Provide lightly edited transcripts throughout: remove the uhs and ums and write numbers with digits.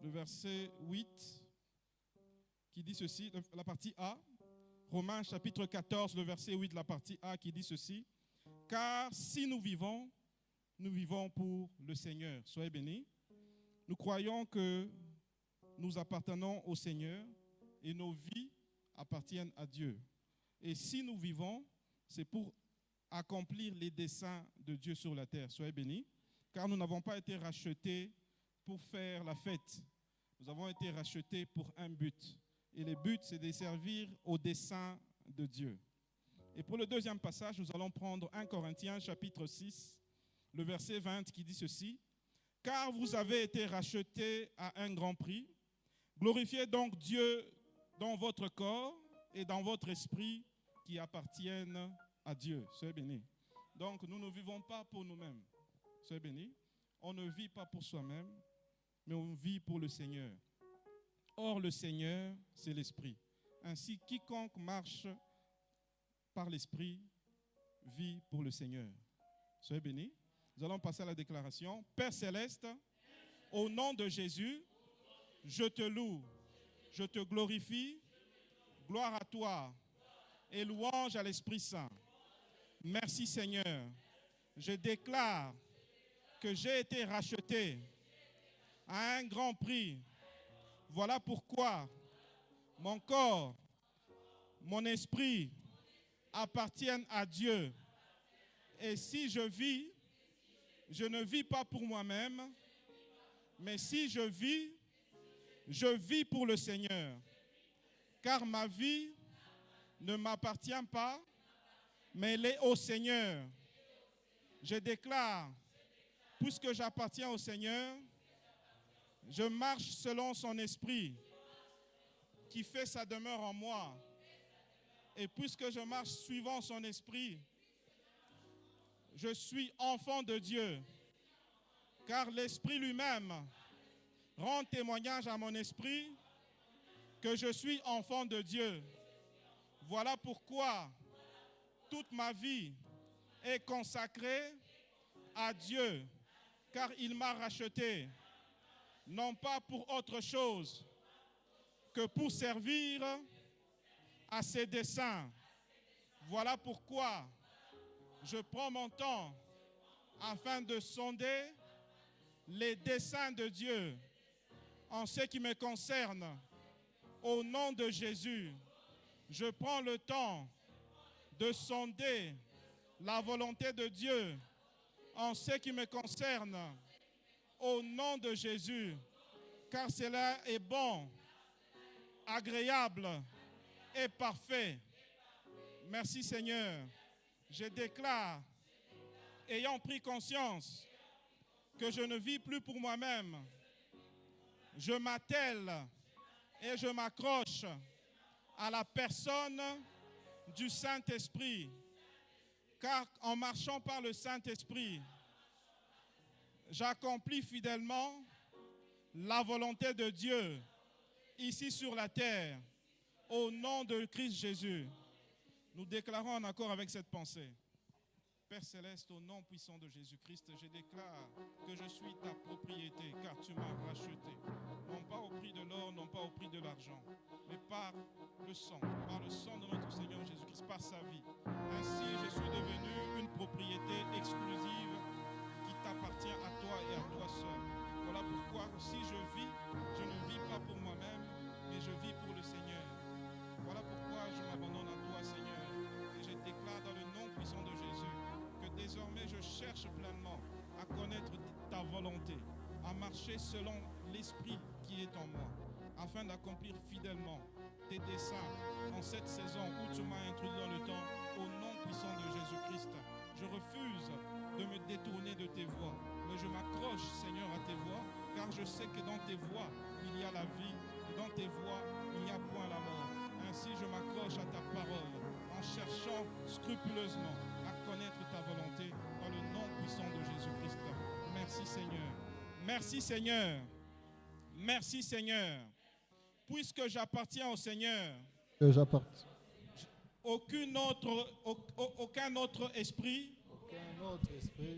le verset 8, qui dit ceci, la partie A. Romains chapitre 14, le verset 8, la partie A, qui dit ceci. Car si nous vivons pour le Seigneur. Soyez bénis. Nous croyons que nous appartenons au Seigneur et nos vies appartiennent à Dieu. Et si nous vivons, c'est pour accomplir les desseins de Dieu sur la terre. Soyez bénis. Car nous n'avons pas été rachetés pour faire la fête. Nous avons été rachetés pour un but. Et le but, c'est de servir au dessein de Dieu. Et pour le deuxième passage, nous allons prendre 1 Corinthiens chapitre 6, le verset 20 qui dit ceci. Car vous avez été rachetés à un grand prix. Glorifiez donc Dieu dans votre corps et dans votre esprit qui appartiennent à Dieu. Soyez bénis. Donc, nous ne vivons pas pour nous-mêmes. Soyez bénis. On ne vit pas pour soi-même, mais on vit pour le Seigneur. Or, le Seigneur, c'est l'Esprit. Ainsi, quiconque marche par l'Esprit vit pour le Seigneur. Soyez bénis. Nous allons passer à la déclaration. Père Céleste, au nom de Jésus, je te loue, je te glorifie, gloire à toi et louange à l'Esprit Saint. Merci Seigneur. Je déclare que j'ai été racheté à un grand prix. Voilà pourquoi mon corps, mon esprit appartiennent à Dieu. Et si je vis, je ne vis pas pour moi-même, mais si je vis pour le Seigneur. Car ma vie ne m'appartient pas, mais elle est au Seigneur. Je déclare, puisque j'appartiens au Seigneur, je marche selon son esprit qui fait sa demeure en moi. Et puisque je marche suivant son esprit, je suis enfant de Dieu. Car l'Esprit lui-même rend témoignage à mon esprit que je suis enfant de Dieu. Voilà pourquoi toute ma vie est consacrée à Dieu, car il m'a racheté, non pas pour autre chose que pour servir à ses desseins. Voilà pourquoi je prends mon temps afin de sonder les desseins de Dieu en ce qui me concerne. Au nom de Jésus, je prends le temps de sonder la volonté de Dieu en ce qui me concerne. Au nom de Jésus, car cela est bon, agréable et parfait. Merci Seigneur. Je déclare, ayant pris conscience que je ne vis plus pour moi-même, je m'attelle et je m'accroche à la personne du Saint-Esprit. Car en marchant par le Saint-Esprit, j'accomplis fidèlement la volonté de Dieu ici sur la terre. Au nom de Christ Jésus, nous déclarons en accord avec cette pensée. Père Céleste, au nom puissant de Jésus-Christ, je déclare que je suis ta propriété, car tu m'as racheté. Non pas au prix de l'or, non pas au prix de l'argent, mais par le sang de notre Seigneur Jésus-Christ, par sa vie. Ainsi, je suis devenu une propriété exclusive qui t'appartient à toi et à toi seul. Voilà pourquoi, si je vis, je ne vis pas pour moi-même, mais je vis pour le Seigneur. Voilà pourquoi je m'abandonne à toi, Seigneur, et je déclare dans le nom puissant de Jésus que désormais je cherche pleinement à connaître ta volonté, à marcher selon l'esprit qui est en moi, afin d'accomplir fidèlement tes desseins en cette saison où tu m'as introduit dans le temps, au nom puissant de Jésus-Christ. Je refuse de me détourner de tes voies, mais je m'accroche, Seigneur, à tes voies, car je sais que dans tes voies, il y a la vie, et dans tes voies, il n'y a point la mort. Ainsi, je m'accroche à ta parole, en cherchant scrupuleusement à connaître ta volonté, dans le nom puissant de Jésus-Christ. Merci, Seigneur. Merci, Seigneur. Merci, Seigneur. Puisque j'appartiens au Seigneur, aucun autre esprit,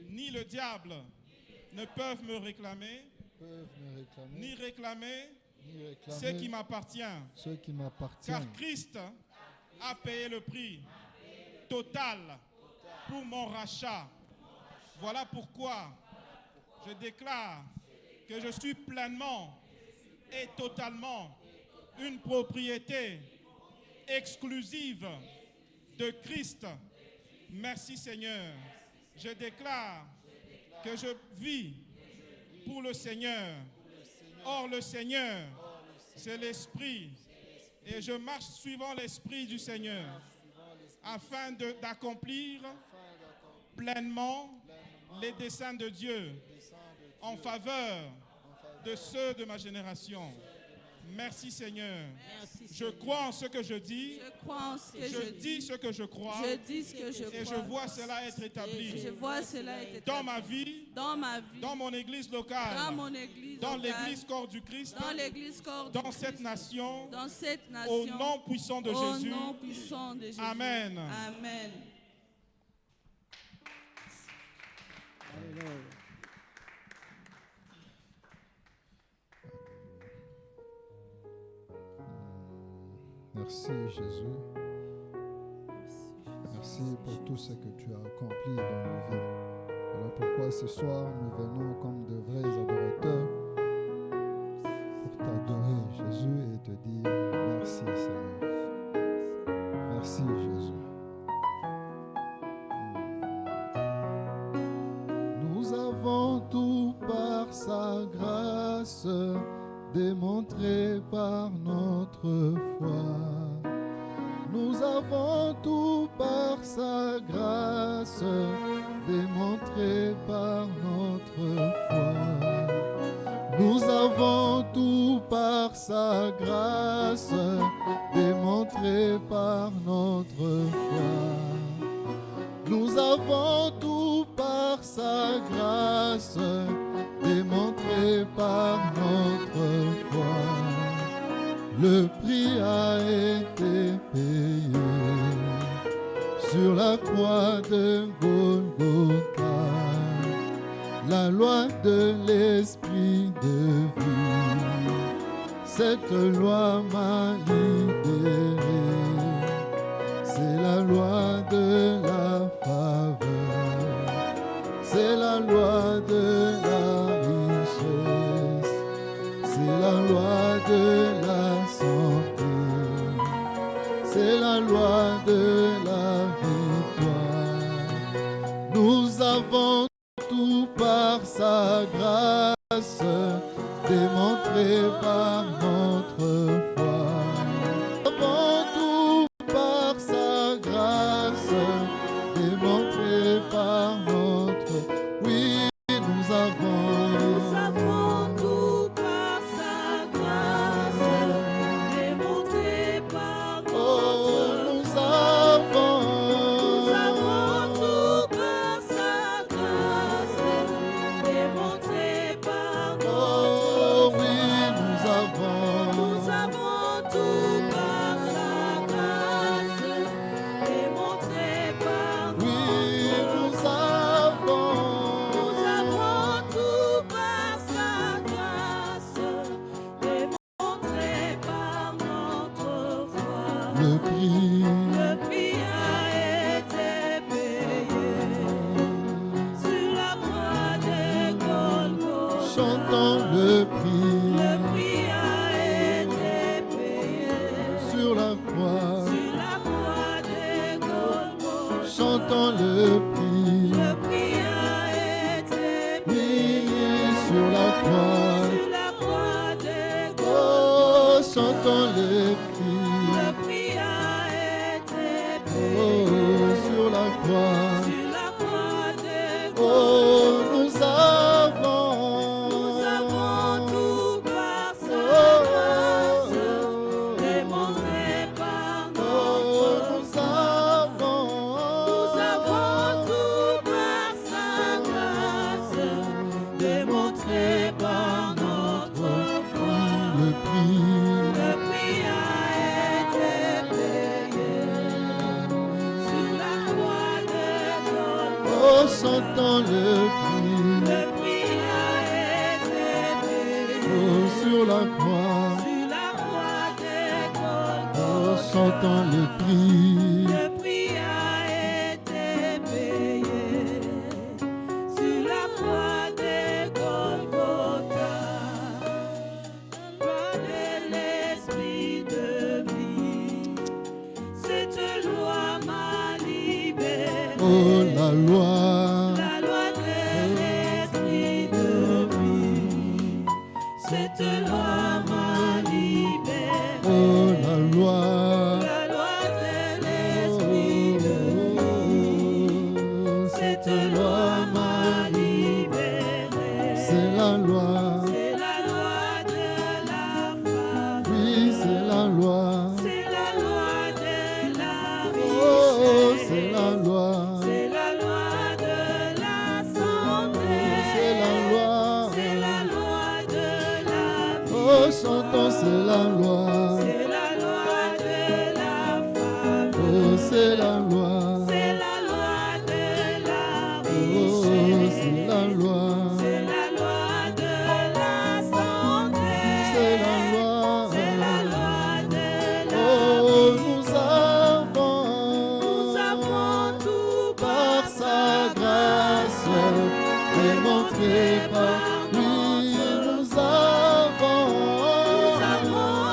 ni le diable ne peuvent me réclamer ni réclamer ce qui m'appartient. Car Christ a payé le prix total pour mon rachat. Voilà pourquoi je déclare que je suis pleinement et totalement une propriété exclusive de Christ. Merci Seigneur. Je déclare que je vis pour le Seigneur. Or le Seigneur, c'est l'Esprit. Et je marche suivant l'Esprit du Seigneur afin d'accomplir pleinement les desseins de Dieu en faveur de ceux de ma génération. Merci Seigneur. Je crois en ce que je dis. Je dis ce que je crois. Et je vois cela être établi. Dans ma vie, dans mon église locale, dans l'église corps du Christ, dans cette nation, au nom puissant de Jésus. Amen. Amen. Merci Jésus. Merci pour tout ce que tu as accompli dans nos vies. Voilà pourquoi ce soir nous venons comme de vrais adorateurs pour t'adorer Jésus et te dire merci Seigneur. Merci Jésus. Nous avons tout par sa grâce, démontré par notre foi. Nous avons tout par sa grâce, démontré par notre foi. Nous avons tout par sa grâce, démontré par notre foi. Nous avons tout par sa grâce, démontré par notre foi. Le prix a été payé sur la croix de Golgotha. La loi de l'esprit de vie, cette loi m'a libéré. C'est la loi de la faveur, c'est la loi de la richesse, c'est la loi de la santé, c'est la loi de la victoire. Nous avons tout par sa grâce, démontré par notre foi. Nous avons tout par sa grâce, démontré par notre. Oui, nous avons tout par sa grâce, démontré par notre. Oh, nous avons tout par sa grâce, démontré par notre. Oh, oui, nous avons tout par sa grâce, démontré par notre. Oui, nous avons tout par sa grâce, démontré par notre foi. le prix. Le prix a été payé sur la croix de Golgotha. Chantons le prix Le prix a été payé sur la croix. de Golgotha. Chantons le prix, Le prix a été payé oui, sur la croix. de Golgotha. Oh, chantons le prix, Le prix a été payé oh, sur la croix. de Golgotha. Oh, nous avons Tout par sa oh, grâce, oh, démontré par notre. oh, nous avons tout par sa grâce, démontré par notre foi. le prix. Le prix a été payé sur la croix de Golgotha. Oh, chantons le prix. Le prix a été payé chantons le prix. Le prix a été payé sur la croix de Golgotha. Par l'esprit de vie, cette loi m'a libéré. Oh, la loi. La loi de l'esprit de vie, cette loi m'a libéré. Oh, la loi. La loi de l'esprit de vie, cette loi m'a libéré. C'est la loi. C'est la loi de la femme. Oui, c'est la loi. C'est la loi de la Oh, richesse. c'est la loi. C'est la loi de la santé. C'est la loi. C'est la loi de la vie. Oh, chantons, c'est la loi. C'est la loi de la femme. Oh, c'est la loi. C'est la loi de la Oh, richesse. c'est la loi. C'est la loi de la santé. C'est la loi. C'est la loi de la Oh, vie. nous Nous avons tout par sa grâce démontré par lui. Nous avons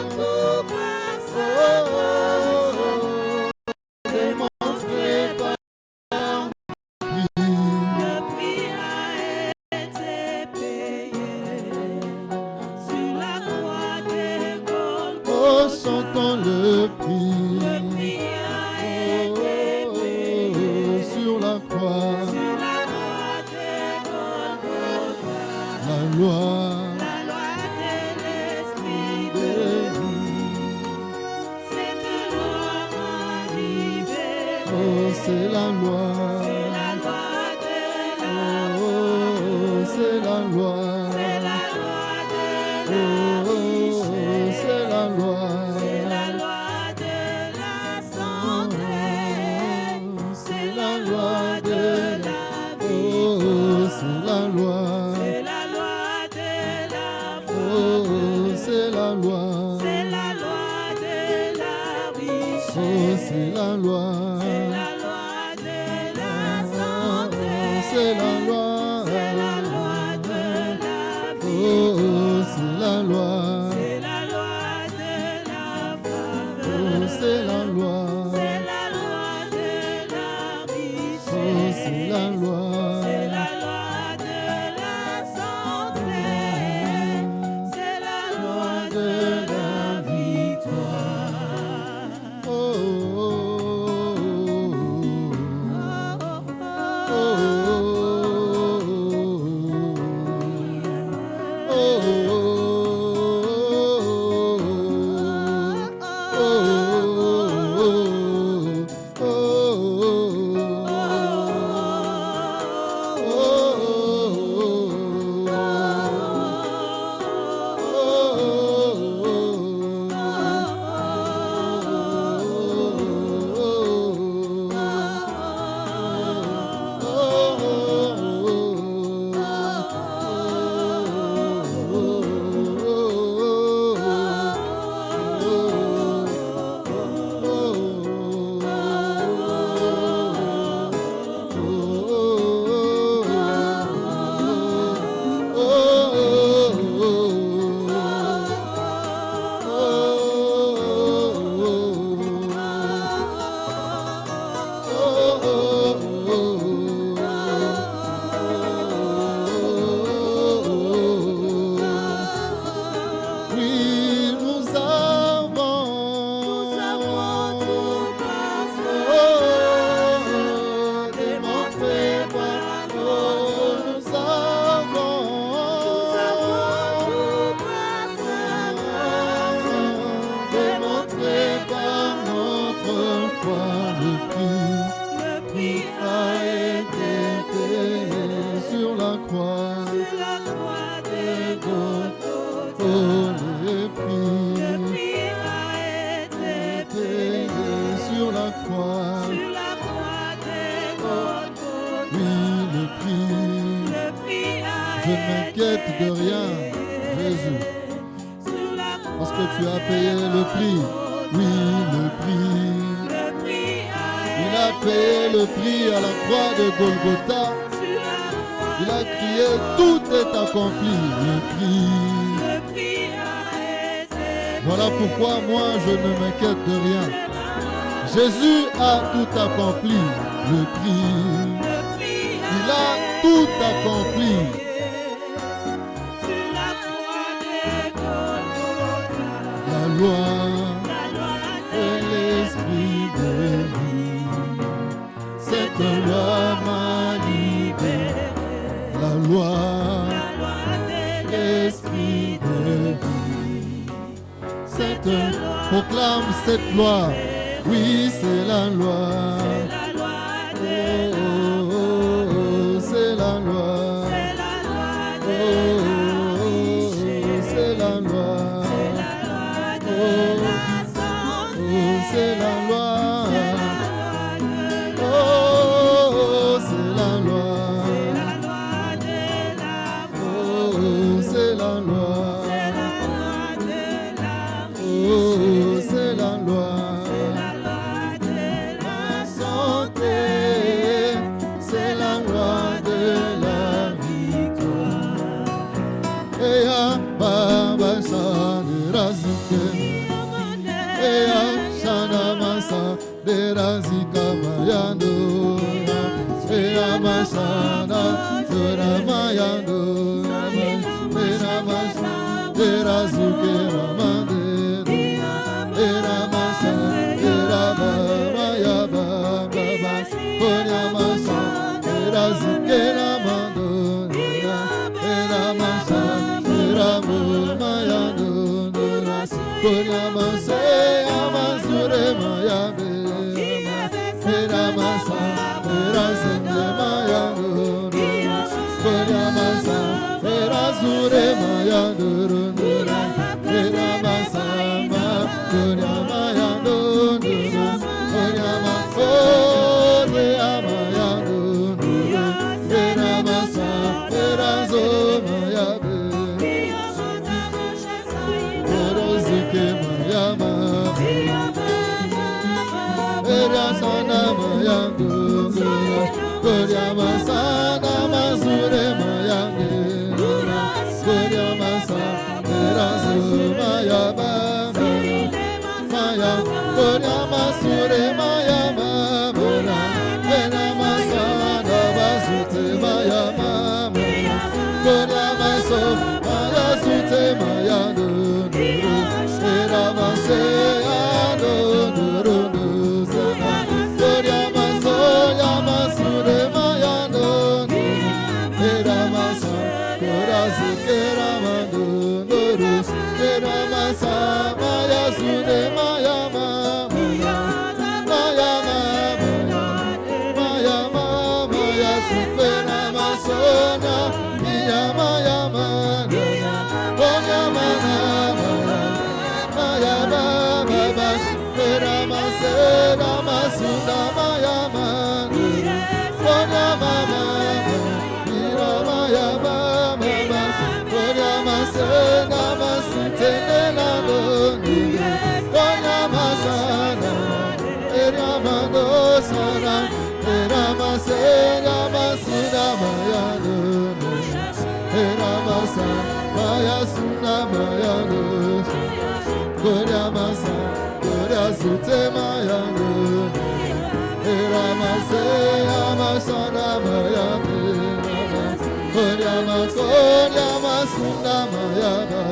tout par sa grâce. démontré par lui. Le prix a été payé sur la croix de Golgotha. Oh, chantons le prix. Le prix a été payé Sur la croix, sur la croix de Golgotha. la loi. La loi de l'esprit de vie, cette loi m'a libéré. Oh, c'est la loi. C'est la loi de la Oh, c'est la loi. C'est la loi de la Oh, richesse. c'est la loi. C'est la loi de la santé. C'est la loi de la vie. Oh, c'est la loi. C'est la loi de la Oh, femme. c'est la loi. C'est la loi de la Oh, richesse. c'est la loi. C'est la loi de la santé. C'est la loi. C'est la loi de la vie. Oh, c'est la loi. C'est la loi de la femme. Oh, c'est la loi. C'est la loi de la richesse. Oh, c'est la loi. C'est la loi de la santé. C'est la loi de la victoire. Oh, oh, oh, oh, Je ne m'inquiète de rien, Jésus, parce que tu as payé le prix. Oui, le prix. Il a payé le prix à la croix de Golgotha. Il a crié, tout est accompli. Le prix. Voilà pourquoi moi je ne m'inquiète de rien. Jésus a tout accompli. Le prix. Il a tout accompli. La loi et l'esprit de vie. Cette loi m'a libéré. La loi et l'esprit de vie. Proclame cette loi. Oui, c'est la loi. C'est la loi. C'est la loi. C'est la loi. Oh, c'est la loi. Oh, c'est la loi. Oh, c'est la loi. Ma santé, c'est la loi de la victoire. Eya baba shani razike. Eya shana masa de razika mayando. Eya masana zura mayando. Eya masana de razuke ramande. Eya masana de rababa ya baba. Eya masana de razuke ramando. Eya masana de rabu mayando. Eya masana amazure mayabe. Eya masana de razende mayando. Eya masana de razure mayando. Eya masana Eya mayando. Eya masona mayando. Eya masana de razo mayabe. Orozike mayama. Eya sana mayando. Eya masana mazure mayande. Eya masana de razo mayaba. Maya, Eya masure mayama. Eya masana bazute mayama. Eya maso maya sute mayando. Eya maseyando nurunu sana. Eya maso ya masure mayando. Eya masa korazike ramando nuru. Eya masa maya sure mayama. Mayama mayama maya supera masona. Mayama mayama mayama baba supera masena masuna mayama. Mayama mayama mayama mayama sena masutena no. Mayama sana mayama no sana mayama sena masuna mayano. Eramasa, Maya Suna Mayano. Koryamasa, Koryasute Mayano. Eramase, Amasana Mayame. Koryama, Koryamasuna Mayama.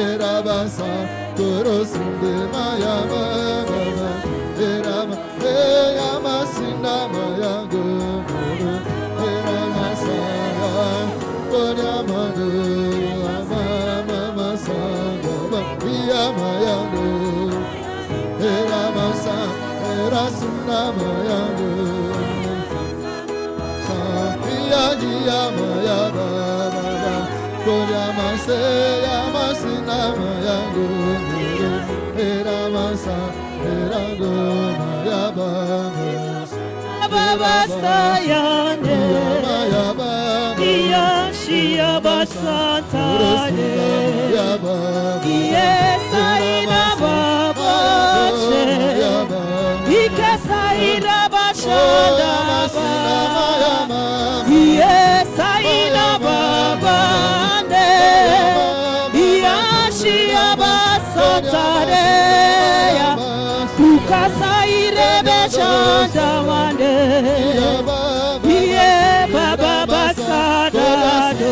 Erabasa, Korosunde Mayama. Erama, Eyamasina Mayano. Eramasa, Koryamano, Amama Sana, Yamayano, Eramasa, Erasuna Mayano, Sapiyaji Yamayaba, Koryamase, Yamasina Mayano, Eramasa, Erado Mayaba, Baba Sayane, Shia Basantane, Yes, I Saira Bashanda Yes, Saira Babande Yashia Basatareya Kuka Saira Bashanda Mande Ye Baba Basadado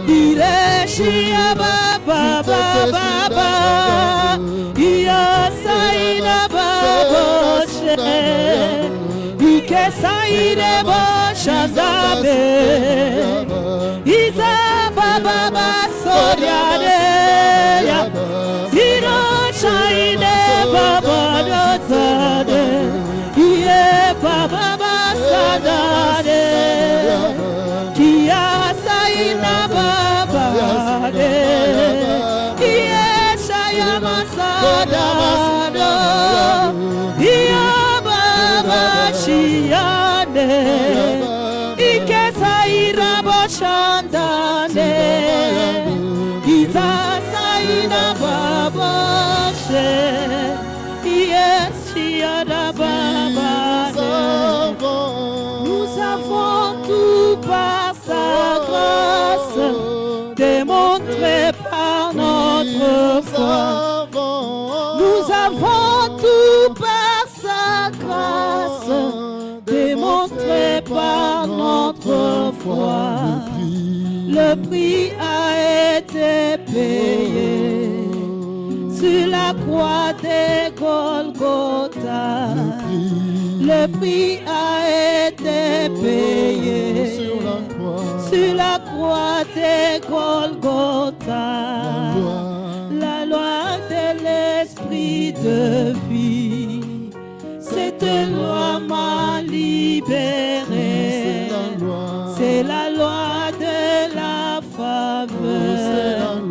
Ireshia Baba Baba Iya Saira Baboshe Ike Saira Boshazabe Iza Baba Basoriade Iro Shaine Baba Dozade Iye Baba Basadade Kia Saira Baba Iye Shaya Masadado Iya Baba Shiane Ike Saira Boshandane Iza Saira Baba She Yes Shiara Baba Nous avons tout par sa grâce démontré par notre foi. Nous avons tout par sa grâce démontré par notre foi. Le prix a été payé sur la croix de Golgotha. Le prix a été payé sur la croix de Golgotha. La loi de l'esprit de vie, cette loi m'a libéré. C'est la loi de la faveur,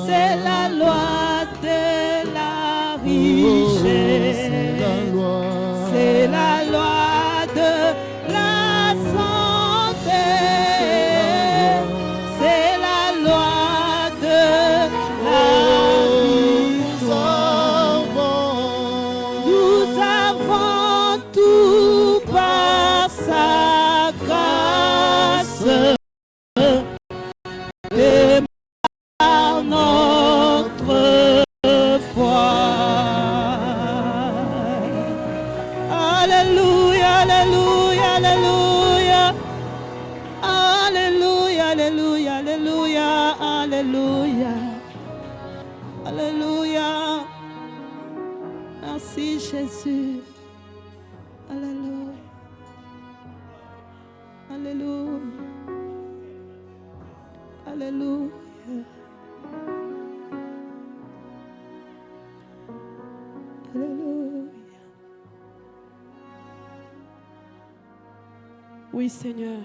c'est la loi de la richesse, c'est la loi de la santé, c'est la loi de la victoire. Nous avons tout par sa grâce et par notre foi. Alléluia, alléluia, alléluia. Alléluia, alléluia, alléluia, alléluia. Alléluia. Merci Jésus. Alléluia. Alléluia. Alléluia. Alléluia. Oui, Seigneur,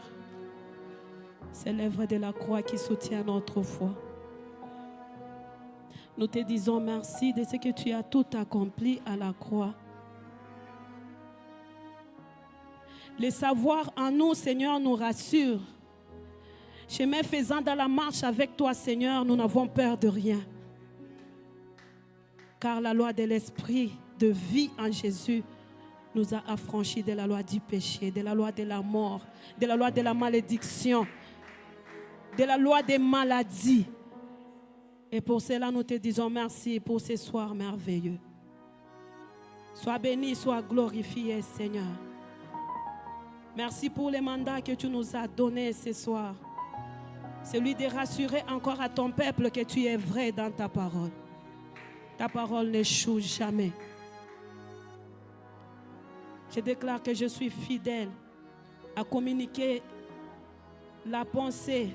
c'est l'œuvre de la croix qui soutient notre foi. Nous te disons merci de ce que tu as tout accompli à la croix. Le savoir en nous, Seigneur, nous rassure. Chemin faisant dans la marche avec toi, Seigneur, nous n'avons peur de rien. Car la loi de l'esprit de vie en Jésus nous a affranchis de la loi du péché, de la loi de la mort, de la loi de la malédiction, de la loi des maladies. Et pour cela, nous te disons merci pour ce soir merveilleux. Sois béni, sois glorifié, Seigneur. Merci pour les mandats que tu nous as donnés ce soir. Celui de rassurer encore à ton peuple que tu es vrai dans ta parole. Ta parole n'échoue jamais. Je déclare que je suis fidèle à communiquer la pensée,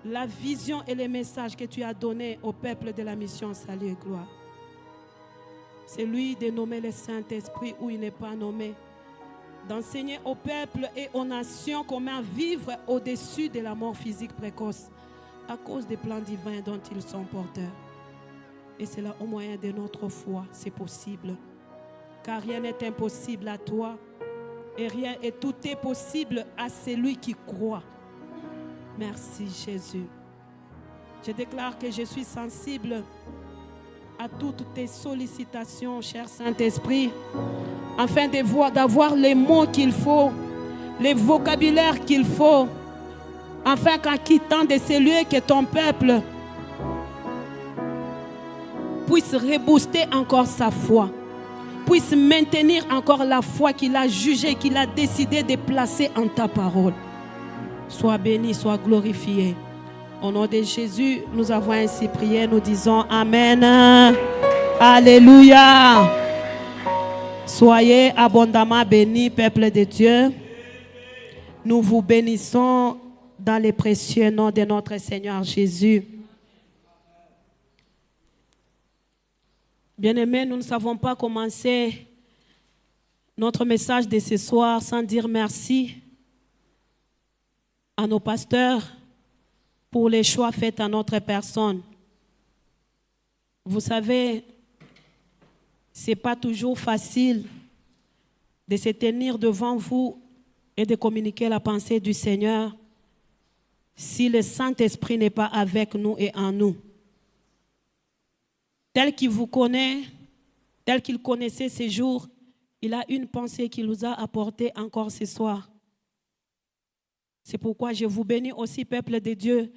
la vision et les messages que tu as donnés au peuple de la mission Salut et Gloire. C'est lui de nommer le Saint-Esprit où il n'est pas nommé, d'enseigner au peuple et aux nations comment vivre au-dessus de la mort physique précoce à cause des plans divins dont ils sont porteurs. Et c'est là au moyen de notre foi, c'est possible. Car rien n'est impossible à toi et rien et tout est possible à celui qui croit. Merci Jésus. Je déclare que je suis sensible à à toutes tes sollicitations, cher Saint-Esprit, afin d'avoir les mots qu'il faut, les vocabulaires qu'il faut, afin qu'en quittant de ces lieux, que ton peuple puisse rebooster encore sa foi, puisse maintenir encore la foi qu'il a jugée, qu'il a décidé de placer en ta parole. Sois béni, sois glorifié. Au nom de Jésus, nous avons ainsi prié, nous disons Amen. Alléluia. Soyez abondamment bénis, peuple de Dieu. Nous vous bénissons dans le précieux nom de notre Seigneur Jésus. Bien-aimés, nous ne savons pas commencer notre message de ce soir sans dire merci à nos pasteurs pour les choix faits à notre personne. Vous savez, ce n'est pas toujours facile de se tenir devant vous et de communiquer la pensée du Seigneur si le Saint-Esprit n'est pas avec nous et en nous. Tel qu'il vous connaît, tel qu'il connaissait ces jours, il a une pensée qu'il nous a apportée encore ce soir. C'est pourquoi je vous bénis aussi, peuple de Dieu,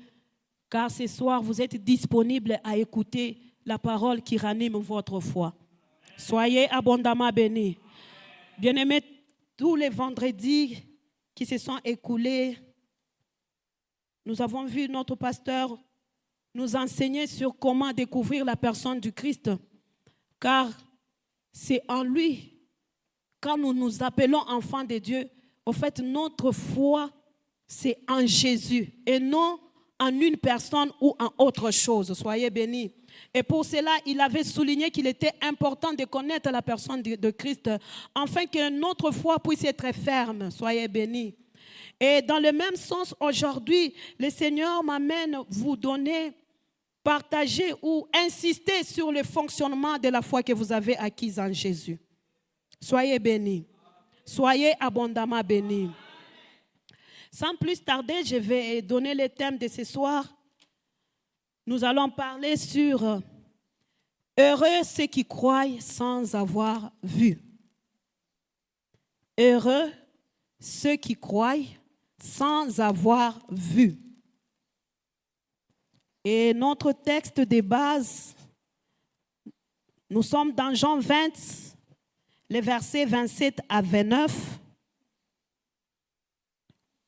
car ce soir, vous êtes disponibles à écouter la parole qui ranime votre foi. Soyez abondamment bénis. Bien-aimés, tous les vendredis qui se sont écoulés, nous avons vu notre pasteur nous enseigner sur comment découvrir la personne du Christ, car c'est en lui, quand nous nous appelons enfants de Dieu, en fait, notre foi, c'est en Jésus et non en une personne ou en autre chose. Soyez bénis. Et pour cela, il avait souligné qu'il était important de connaître la personne de Christ, afin que notre foi puisse être ferme. Soyez bénis. Et dans le même sens, aujourd'hui, le Seigneur m'amène vous donner, partager ou insister sur le fonctionnement de la foi que vous avez acquise en Jésus. Soyez bénis. Soyez abondamment bénis. Sans plus tarder, je vais donner le thème de ce soir. Nous allons parler sur heureux ceux qui croient sans avoir vu. Heureux ceux qui croient sans avoir vu. Et notre texte de base, nous sommes dans Jean 20, les versets 27 à 29.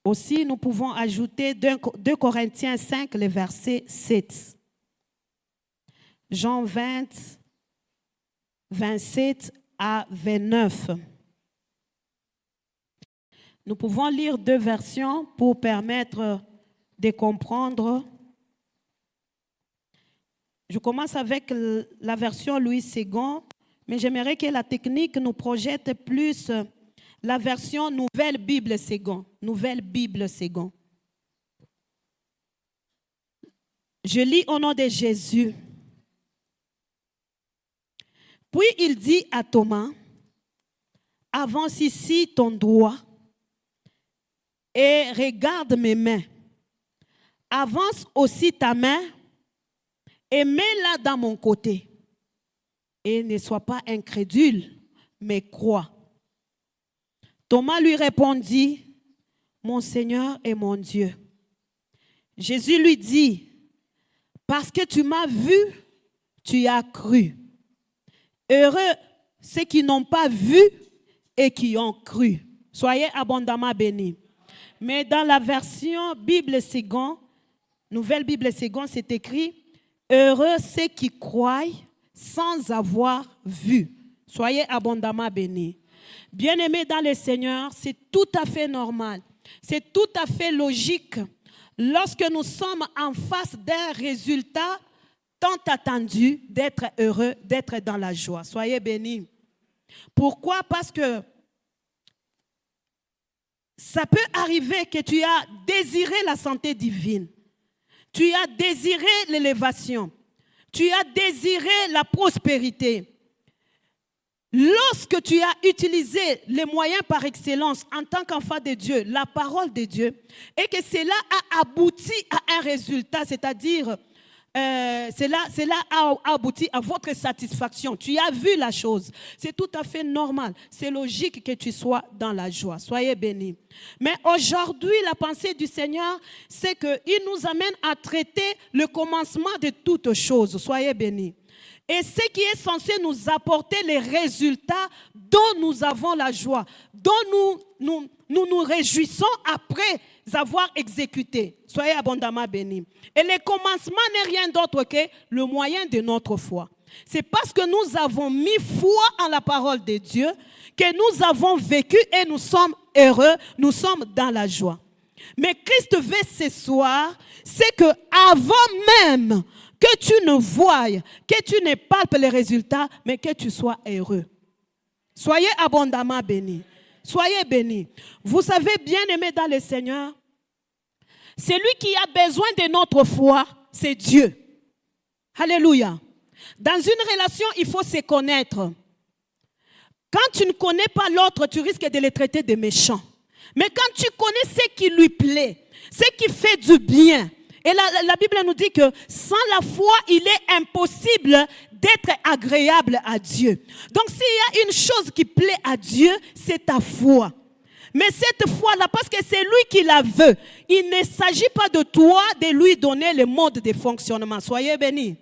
Aussi, nous pouvons ajouter 2 Corinthiens 5, le verset 7. Jean 20, 27 à 29. Nous pouvons lire 2 versions pour permettre de comprendre. Je commence avec la version Louis II, mais j'aimerais que la technique nous projette plus la version Nouvelle Bible Second. Nouvelle Bible Second. Je lis au nom de Jésus. Puis il dit à Thomas, avance ici ton doigt et regarde mes mains. Avance aussi ta main et mets-la dans mon côté. Et ne sois pas incrédule, mais crois. Thomas lui répondit, mon Seigneur et mon Dieu. Jésus lui dit, parce que tu m'as vu, tu as cru. Heureux ceux qui n'ont pas vu et qui ont cru. Soyez abondamment bénis. Mais dans la version Bible Second, Nouvelle Bible Second, c'est écrit, heureux ceux qui croient sans avoir vu. Soyez abondamment bénis. Bien-aimés dans le Seigneur, c'est tout à fait normal. C'est tout à fait logique lorsque nous sommes en face d'un résultat tant attendu d'être heureux, d'être dans la joie. Soyez bénis. Pourquoi? Parce que ça peut arriver que tu as désiré la santé divine. Tu as désiré l'élévation. Tu as désiré la prospérité. Lorsque tu as utilisé les moyens par excellence en tant qu'enfant de Dieu, la parole de Dieu, et que cela a abouti à un résultat, c'est-à-dire cela a abouti à votre satisfaction. Tu as vu la chose. C'est tout à fait normal. C'est logique que tu sois dans la joie. Soyez bénis. Mais aujourd'hui, la pensée du Seigneur, c'est qu'il nous amène à traiter le commencement de toutes choses. Soyez bénis. Et ce qui est censé nous apporter les résultats dont nous avons la joie, dont nous réjouissons après avoir exécuté. Soyez abondamment bénis. Et le commencement n'est rien d'autre que le moyen de notre foi. C'est parce que nous avons mis foi en la parole de Dieu que nous avons vécu et nous sommes heureux, nous sommes dans la joie. Mais Christ veut ce soir, c'est que avant même que tu ne voies, que tu ne palpes les résultats, mais que tu sois heureux. Soyez abondamment bénis. Soyez bénis. Vous savez, bien-aimés dans le Seigneur, celui qui a besoin de notre foi, c'est Dieu. Alléluia. Dans une relation, il faut se connaître. Quand tu ne connais pas l'autre, tu risques de le traiter de méchant. Mais quand tu connais ce qui lui plaît, ce qui fait du bien, et la Bible nous dit que sans la foi, il est impossible d'être agréable à Dieu. Donc s'il y a une chose qui plaît à Dieu, c'est ta foi. Mais cette foi-là, parce que c'est lui qui la veut, il ne s'agit pas de toi de lui donner le mode de fonctionnement. Soyez bénis.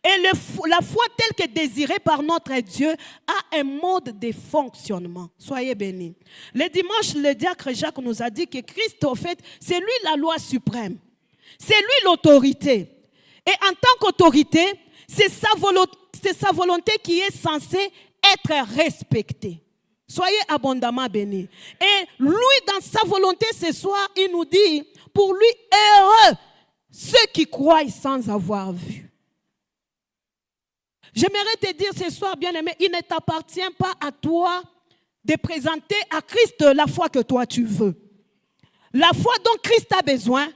Et la foi telle que désirée par notre Dieu a un mode de fonctionnement. Soyez bénis. Le dimanche, le diacre Jacques nous a dit que Christ, en fait, c'est lui la loi suprême. C'est lui l'autorité. Et en tant qu'autorité, c'est sa volonté qui est censée être respectée. Soyez abondamment bénis. Et lui, dans sa volonté ce soir, il nous dit, pour lui, heureux ceux qui croient sans avoir vu. J'aimerais te dire ce soir, bien-aimé, il ne t'appartient pas à toi de présenter à Christ la foi que toi tu veux. La foi dont Christ a besoin,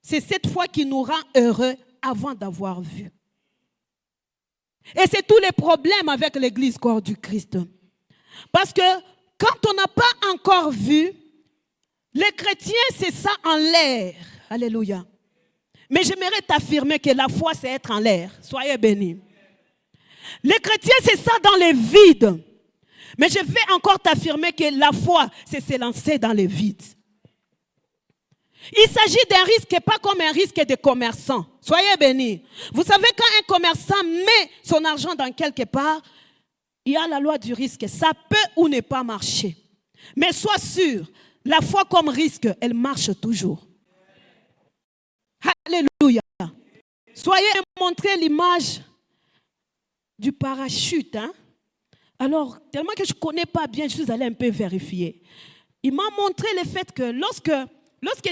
c'est cette foi qui nous rend heureux avant d'avoir vu. Et c'est tous les problèmes avec l'église corps du Christ. Parce que quand on n'a pas encore vu, les chrétiens, c'est ça en l'air. Alléluia. Mais j'aimerais t'affirmer que la foi, c'est être en l'air. Soyez bénis. Les chrétiens, c'est ça dans les vides. Mais je vais encore t'affirmer que la foi, c'est se lancer dans les vides. Il s'agit d'un risque, pas comme un risque de commerçant. Soyez bénis. Vous savez, quand un commerçant met son argent dans quelque part, il y a la loi du risque. Ça peut ou ne pas marcher. Mais sois sûr, la foi comme risque, elle marche toujours. Alléluia. Soyez montré l'image du parachute. Alors, tellement que je ne connais pas bien, je suis allé un peu vérifier. Il m'a montré le fait que lorsque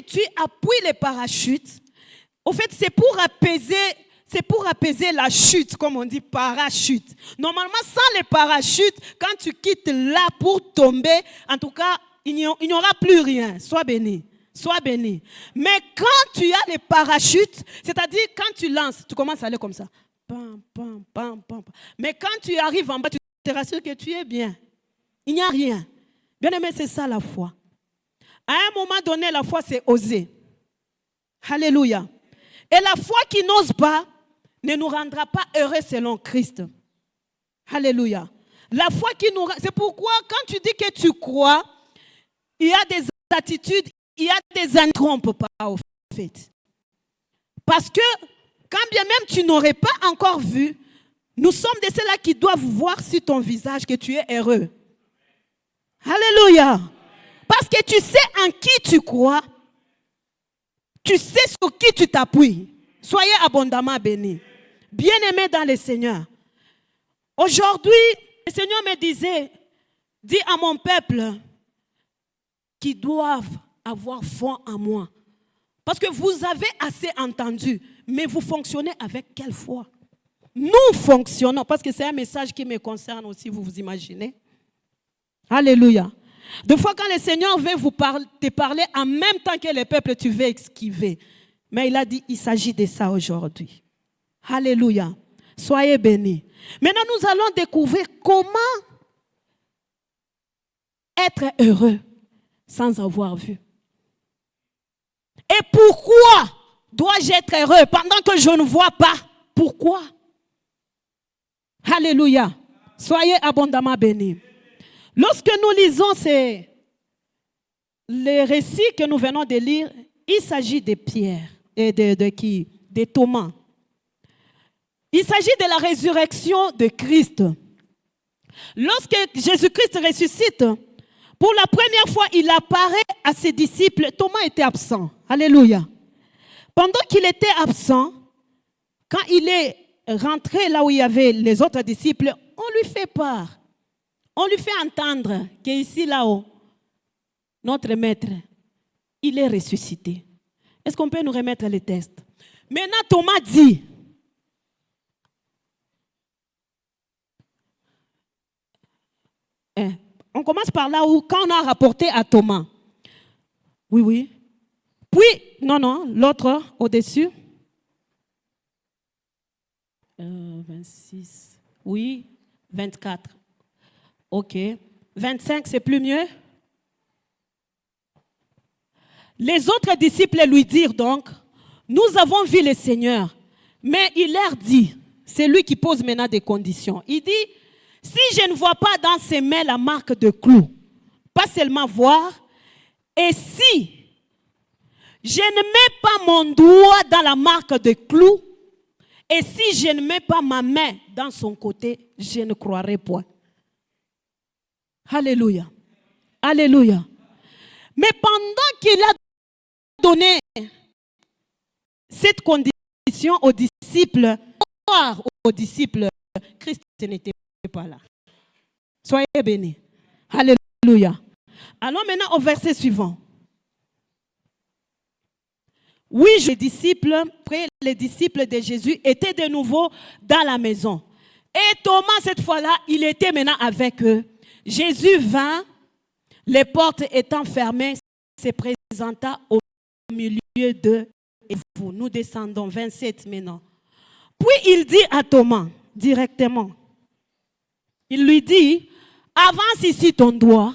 tu appuies les parachutes, au fait, c'est pour apaiser la chute, comme on dit, parachute. Normalement, sans les parachutes, quand tu quittes là pour tomber, en tout cas, il n'y aura plus rien. Sois béni. Sois béni. Mais quand tu as les parachutes, c'est-à-dire quand tu lances, tu commences à aller comme ça. Pam, pam, pam, pam. Mais quand tu arrives en bas, tu te rassures que tu es bien. Il n'y a rien. Bien aimé, c'est ça la foi. À un moment donné, la foi, c'est oser. Alléluia. Et la foi qui n'ose pas ne nous rendra pas heureux selon Christ. Alléluia. La foi qui nous... C'est pourquoi quand tu dis que tu crois, il y a des attitudes, il y a des ne trompes pas au fait. Parce que quand bien même tu n'aurais pas encore vu, nous sommes de ceux-là qui doivent voir sur ton visage que tu es heureux. Alléluia. Parce que tu sais en qui tu crois, tu sais sur qui tu t'appuies. Soyez abondamment bénis. Bien-aimés dans le Seigneur. Aujourd'hui, le Seigneur me disait, dis à mon peuple qu'ils doivent avoir foi en moi. Parce que vous avez assez entendu, mais vous fonctionnez avec quelle foi? Nous fonctionnons, parce que c'est un message qui me concerne aussi, vous vous imaginez? Alléluia. Des fois, quand le Seigneur veut te parler en même temps que le peuple, tu veux esquiver. Mais il a dit, il s'agit de ça aujourd'hui. Alléluia. Soyez bénis. Maintenant, nous allons découvrir comment être heureux sans avoir vu. Et pourquoi Dois-je être heureux pendant que je ne vois pas? Pourquoi? Alléluia. Soyez abondamment bénis. Lorsque nous lisons les récits que nous venons de lire, il s'agit de Pierre et de Thomas. Il s'agit de la résurrection de Christ. Lorsque Jésus-Christ ressuscite, pour la première fois, il apparaît à ses disciples. Thomas était absent. Alléluia. Pendant qu'il était absent, quand il est rentré là où il y avait les autres disciples, on lui fait part. On lui fait entendre qu'ici, là-haut, notre maître, il est ressuscité. Est-ce qu'on peut nous remettre les textes? Maintenant, Thomas dit, on commence par là où, quand on a rapporté à Thomas. Oui. Puis, non, l'autre au-dessus. 26. Oui, 24. Ok. 25, c'est plus mieux? Les autres disciples lui dirent donc, nous avons vu le Seigneur. Mais il leur dit, c'est lui qui pose maintenant des conditions. Il dit, si je ne vois pas dans ses mains la marque de clou, pas seulement voir, et si je ne mets pas mon doigt dans la marque de clou, et si je ne mets pas ma main dans son côté, je ne croirai point. Alléluia. Alléluia. Mais pendant qu'il a donné cette condition aux disciples, Christ n'était pas là. Soyez bénis. Alléluia. Allons maintenant au verset suivant. Oui, les disciples de Jésus étaient de nouveau dans la maison. Et Thomas, cette fois-là, il était maintenant avec eux. Jésus vint, les portes étant fermées, se présenta au milieu d'eux et vous. Nous descendons, 27 maintenant. Puis il dit à Thomas, directement, il lui dit, avance ici ton doigt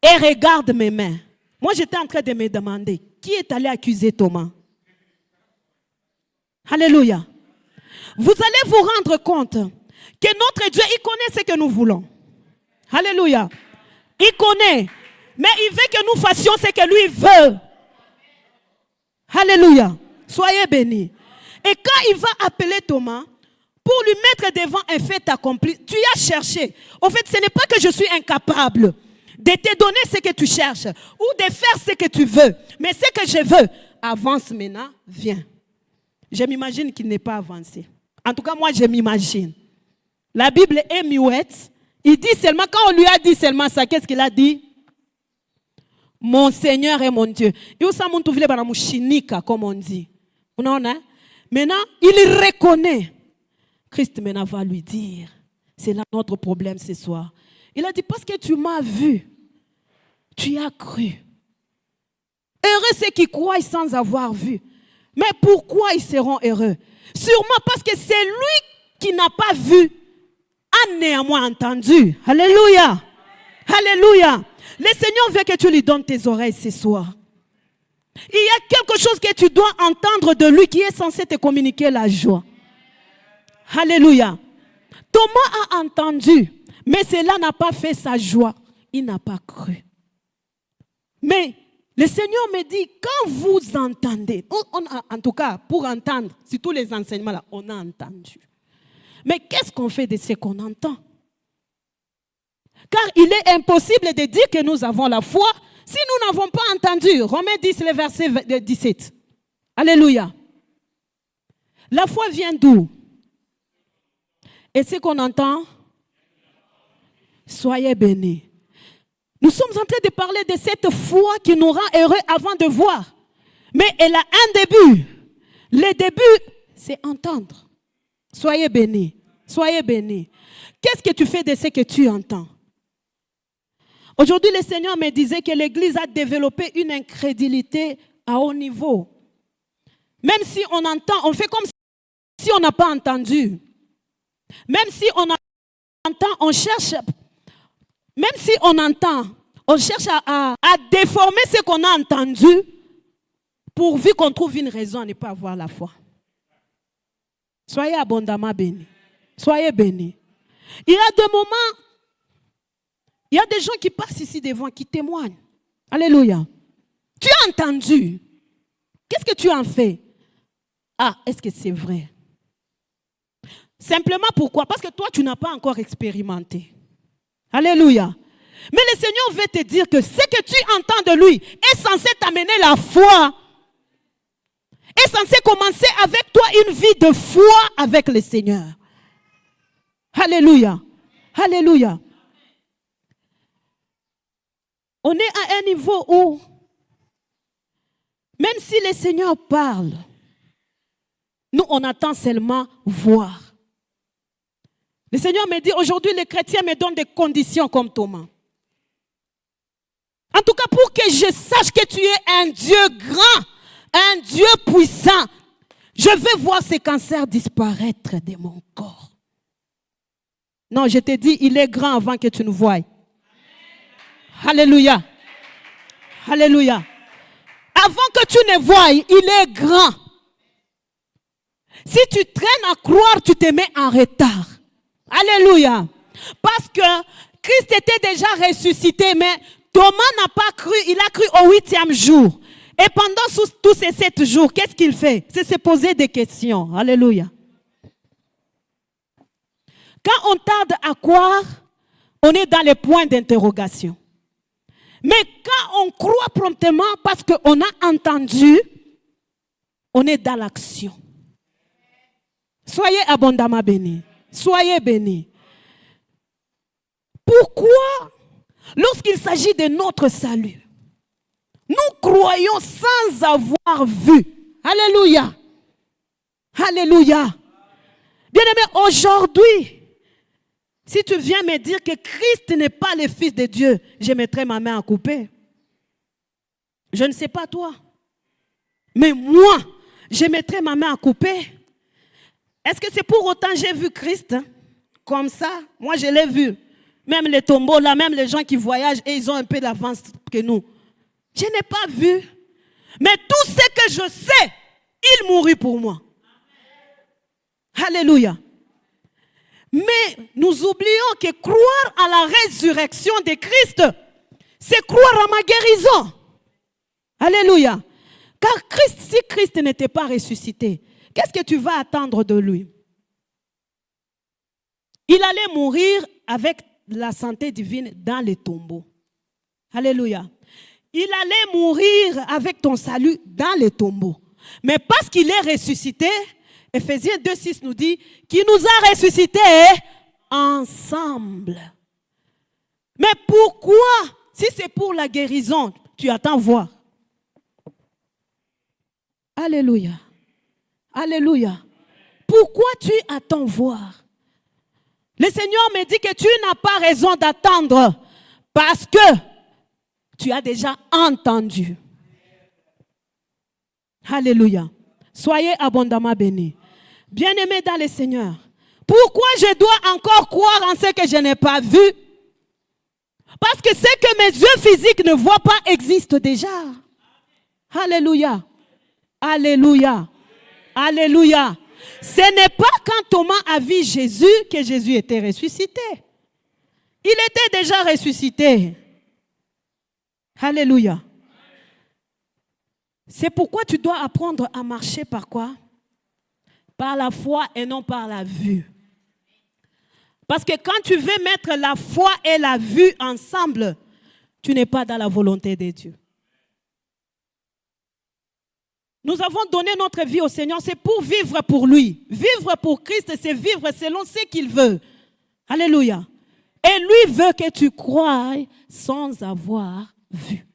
et regarde mes mains. Moi, j'étais en train de me demander, qui est allé accuser Thomas? Alléluia. Vous allez vous rendre compte que notre Dieu, il connaît ce que nous voulons. Alléluia. Il connaît. Mais il veut que nous fassions ce que lui veut. Alléluia. Soyez bénis. Et quand il va appeler Thomas, pour lui mettre devant un fait accompli, tu as cherché. En fait, ce n'est pas que je suis incapable de te donner ce que tu cherches ou de faire ce que tu veux. Mais ce que je veux, avance maintenant, viens. Je m'imagine qu'il n'est pas avancé. En tout cas, moi, je m'imagine. La Bible est muette. Il dit seulement, quand on lui a dit seulement ça, qu'est-ce qu'il a dit? Mon Seigneur et mon Dieu. Comme on dit. Maintenant, il reconnaît. Christ maintenant va lui dire, c'est là notre problème ce soir. Il a dit, parce que tu m'as vu, tu as cru. Heureux ceux qui croient sans avoir vu. Mais pourquoi ils seront heureux? Sûrement parce que c'est lui qui n'a pas vu, a néanmoins entendu. Alléluia. Alléluia. Le Seigneur veut que tu lui donnes tes oreilles ce soir. Il y a quelque chose que tu dois entendre de lui qui est censé te communiquer la joie. Alléluia. Thomas a entendu, mais cela n'a pas fait sa joie. Il n'a pas cru. Mais le Seigneur me dit, quand vous entendez, en tout cas, pour entendre, sur tous les enseignements là, on a entendu. Mais qu'est-ce qu'on fait de ce qu'on entend? Car il est impossible de dire que nous avons la foi si nous n'avons pas entendu. Romains 10, le verset 17. Alléluia. La foi vient d'où? Et ce qu'on entend, soyez bénis. Nous sommes en train de parler de cette foi qui nous rend heureux avant de voir. Mais elle a un début. Le début, c'est entendre. Soyez bénis. Soyez bénis. Qu'est-ce que tu fais de ce que tu entends? Aujourd'hui, le Seigneur me disait que l'Église a développé une incrédulité à haut niveau. Même si on entend, on fait comme si on n'a pas entendu. Même si on entend, on cherche. Même si on entend, on cherche à déformer ce qu'on a entendu pourvu qu'on trouve une raison à ne pas avoir la foi. Soyez abondamment bénis. Soyez bénis. Il y a des moments, il y a des gens qui passent ici devant, qui témoignent. Alléluia. Tu as entendu. Qu'est-ce que tu en fais? Ah, est-ce que c'est vrai? Simplement pourquoi? Parce que toi, tu n'as pas encore expérimenté. Alléluia. Mais le Seigneur veut te dire que ce que tu entends de lui est censé t'amener la foi. Est censé commencer avec toi une vie de foi avec le Seigneur. Alléluia. Alléluia. On est à un niveau où, même si le Seigneur parle, nous, on attend seulement voir. Le Seigneur me dit, aujourd'hui, les chrétiens me donnent des conditions comme Thomas. En tout cas, pour que je sache que tu es un Dieu grand, un Dieu puissant, je veux voir ces cancers disparaître de mon corps. Non, je te dis, il est grand avant que tu nous voies. Alléluia. Alléluia. Avant que tu ne voies, il est grand. Si tu traînes à croire, tu te mets en retard. Alléluia. Parce que Christ était déjà ressuscité, mais Thomas n'a pas cru, il a cru au 8e jour. Et pendant tous ces 7 jours, qu'est-ce qu'il fait? C'est se poser des questions. Alléluia. Quand on tarde à croire, on est dans les points d'interrogation. Mais quand on croit promptement parce qu'on a entendu, on est dans l'action. Soyez abondamment bénis. Soyez bénis. Pourquoi, lorsqu'il s'agit de notre salut, nous croyons sans avoir vu? Alléluia. Alléluia. Bien-aimé, aujourd'hui, si tu viens me dire que Christ n'est pas le Fils de Dieu, je mettrai ma main à couper. Je ne sais pas toi. Mais moi, je mettrai ma main à couper. Est-ce que c'est pour autant que j'ai vu Christ comme ça? Moi, je l'ai vu. Même les tombeaux, là, même les gens qui voyagent, et ils ont un peu d'avance que nous. Je n'ai pas vu. Mais tout ce que je sais, il mourut pour moi. Alléluia. Mais nous oublions que croire à la résurrection de Christ, c'est croire à ma guérison. Alléluia. Car Christ, si Christ n'était pas ressuscité, qu'est-ce que tu vas attendre de lui? Il allait mourir avec la santé divine dans les tombeaux. Alléluia. Il allait mourir avec ton salut dans les tombeaux. Mais parce qu'il est ressuscité, Ephésiens 2,6 nous dit qu'il nous a ressuscités ensemble. Mais pourquoi, si c'est pour la guérison, tu attends voir? Alléluia. Alléluia. Pourquoi tu attends voir? Le Seigneur me dit que tu n'as pas raison d'attendre parce que tu as déjà entendu. Alléluia. Soyez abondamment bénis. Bien-aimés dans le Seigneur, pourquoi je dois encore croire en ce que je n'ai pas vu? Parce que ce que mes yeux physiques ne voient pas existe déjà. Alléluia. Alléluia. Alléluia. Ce n'est pas quand Thomas a vu Jésus que Jésus était ressuscité. Il était déjà ressuscité. Alléluia. C'est pourquoi tu dois apprendre à marcher par quoi? Par la foi et non par la vue. Parce que quand tu veux mettre la foi et la vue ensemble, tu n'es pas dans la volonté de Dieu. Nous avons donné notre vie au Seigneur, c'est pour vivre pour lui. Vivre pour Christ, c'est vivre selon ce qu'il veut. Alléluia. Et lui veut que tu croies sans avoir vu.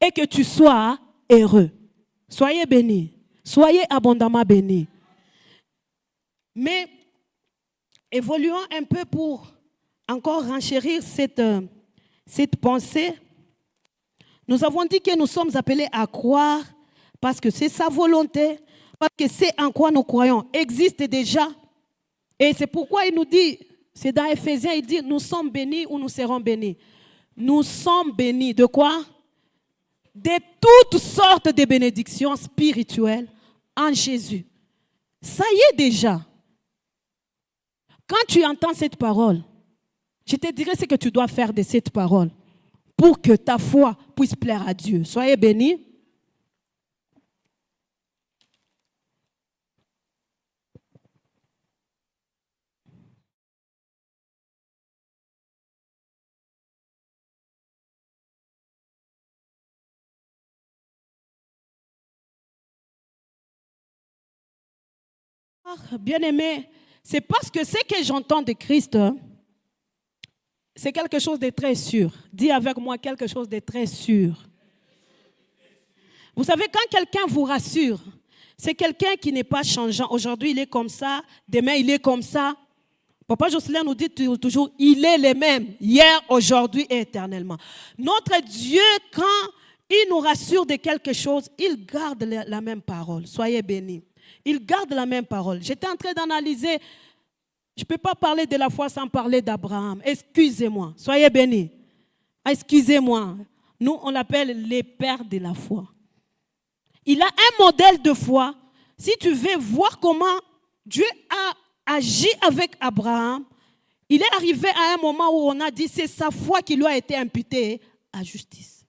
Et que tu sois heureux. Soyez bénis. Soyez abondamment bénis. Mais évoluons un peu pour encore renchérir cette pensée. Nous avons dit que nous sommes appelés à croire parce que c'est sa volonté, parce que c'est en quoi nous croyons existe déjà. Et c'est pourquoi il nous dit, c'est dans Ephésiens, il dit, nous sommes bénis ou nous serons bénis. Nous sommes bénis de quoi? de toutes sortes de bénédictions spirituelles en Jésus. Ça y est déjà. Quand tu entends cette parole, je te dirai ce que tu dois faire de cette parole pour que ta foi puisse plaire à Dieu. Soyez bénis. Bien-aimé, c'est parce que ce que j'entends de Christ, c'est quelque chose de très sûr. Dis avec moi quelque chose de très sûr. Vous savez, quand quelqu'un vous rassure, c'est quelqu'un qui n'est pas changeant. Aujourd'hui, il est comme ça. Demain, il est comme ça. Papa Jocelyn nous dit toujours, il est le même, hier, aujourd'hui et éternellement. Notre Dieu, quand il nous rassure de quelque chose, il garde la même parole. Soyez bénis. Il garde la même parole. J'étais en train d'analyser. Je ne peux pas parler de la foi sans parler d'Abraham. Excusez-moi. Soyez bénis. Excusez-moi. Nous, on l'appelle les pères de la foi. Il a un modèle de foi. Si tu veux voir comment Dieu a agi avec Abraham, il est arrivé à un moment où on a dit c'est sa foi qui lui a été imputée à justice.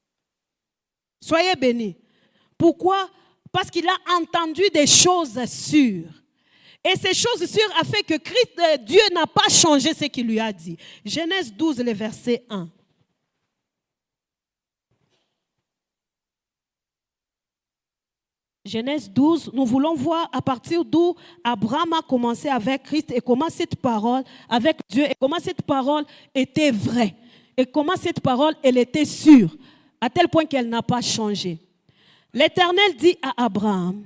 Soyez bénis. Pourquoi? Parce qu'il a entendu des choses sûres. Et ces choses sûres a fait que Dieu n'a pas changé ce qu'il lui a dit. Genèse 12, le verset 1. Genèse 12, nous voulons voir à partir d'où Abraham a commencé avec Christ et comment cette parole, avec Dieu, et comment cette parole était vraie. Et comment cette parole, elle était sûre, à tel point qu'elle n'a pas changé. L'Éternel dit à Abraham,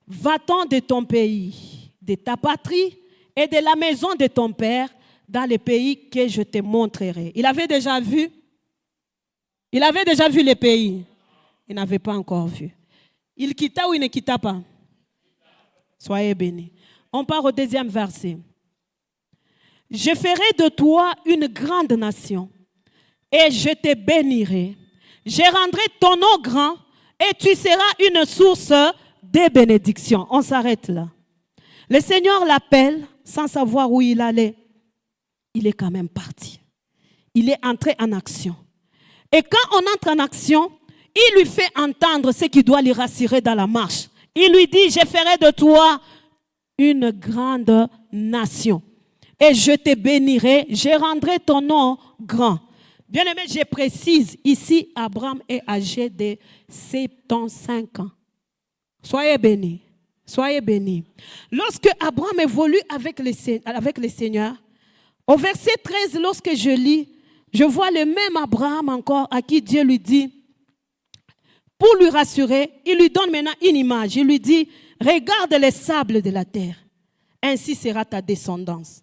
va-t'en de ton pays, de ta patrie et de la maison de ton père dans le pays que je te montrerai. Il avait déjà vu les pays. Il n'avait pas encore vu. Il quitta ou il ne quitta pas? Soyez bénis. On part au deuxième verset. Je ferai de toi une grande nation et je te bénirai. Je rendrai ton nom grand et tu seras une source de bénédiction. On s'arrête là. Le Seigneur l'appelle sans savoir où il allait. Il est quand même parti. Il est entré en action. Et quand on entre en action, il lui fait entendre ce qui doit lui rassurer dans la marche. Il lui dit, je ferai de toi une grande nation. Et je te bénirai, je rendrai ton nom grand. Bien aimé, je précise, ici, Abraham est âgé de 75 ans. Soyez bénis. Soyez bénis. Lorsque Abraham évolue avec le Seigneur, au verset 13, lorsque je lis, je vois le même Abraham encore à qui Dieu lui dit, pour lui rassurer, il lui donne maintenant une image. Il lui dit, regarde les sables de la terre. Ainsi sera ta descendance.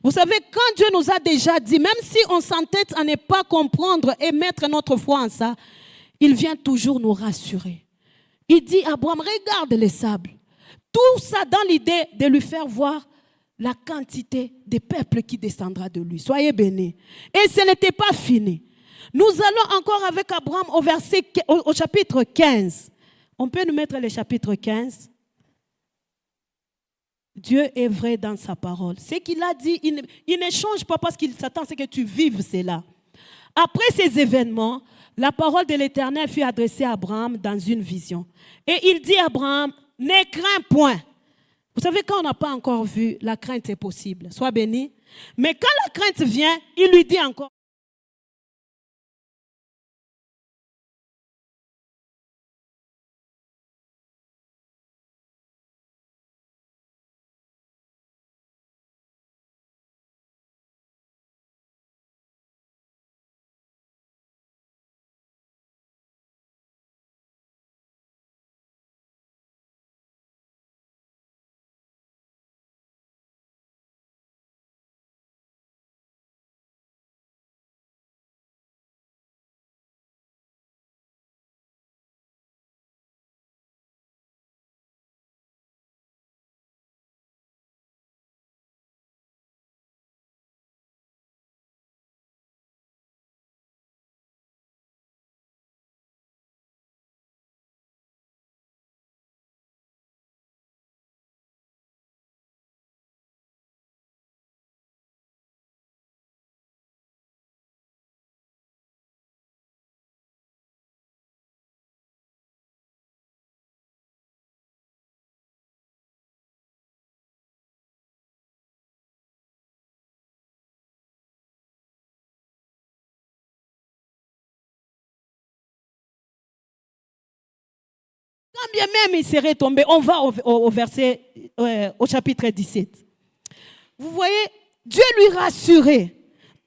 Vous savez, quand Dieu nous a déjà dit, même si on s'entête à ne pas comprendre et mettre notre foi en ça, il vient toujours nous rassurer. Il dit à Abraham, regarde les sables. Tout ça dans l'idée de lui faire voir la quantité de peuple qui descendra de lui. Soyez bénis. Et ce n'était pas fini. Nous allons encore avec Abraham au chapitre 15. On peut nous mettre le chapitre 15. Dieu est vrai dans sa parole. Ce qu'il a dit, il ne change pas parce qu'il s'attend à ce que tu vives cela. Après ces événements, la parole de l'Éternel fut adressée à Abraham dans une vision. Et il dit à Abraham, ne crains point. Vous savez, quand on n'a pas encore vu, la crainte est possible. Sois béni. Mais quand la crainte vient, il lui dit encore, Quand bien même il serait tombé, on va au verset, au chapitre 17. Vous voyez, Dieu lui rassurait.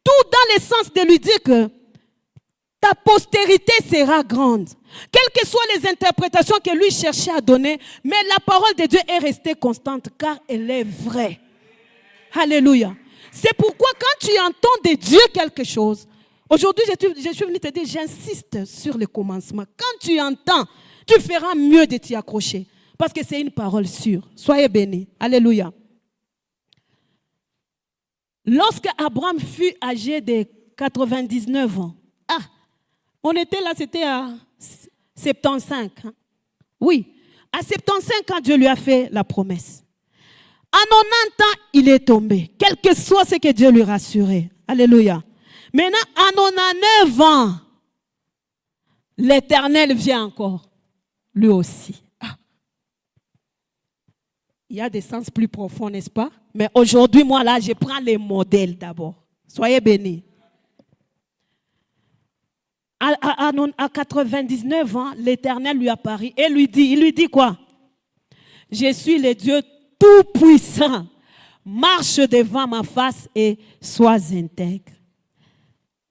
Tout dans le sens de lui dire que ta postérité sera grande. Quelles que soient les interprétations que lui cherchait à donner, mais la parole de Dieu est restée constante car elle est vraie. Alléluia. C'est pourquoi quand tu entends de Dieu quelque chose, aujourd'hui je suis venu te dire, j'insiste sur le commencement. Quand tu entends, tu feras mieux de t'y accrocher. Parce que c'est une parole sûre. Soyez bénis. Alléluia. Lorsque Abraham fut âgé de 99 ans, on était là, c'était à 75. Oui, à 75 ans, Dieu lui a fait la promesse. À 90 ans, il est tombé. Quel que soit ce que Dieu lui rassurait. Alléluia. Maintenant, à 99 ans, l'Éternel vient encore. Lui aussi. Il y a des sens plus profonds, n'est-ce pas? Mais aujourd'hui, moi, là, je prends les modèles d'abord. Soyez bénis. À 99 ans, l'Éternel lui apparaît et il lui dit quoi? Je suis le Dieu tout-puissant. Marche devant ma face et sois intègre.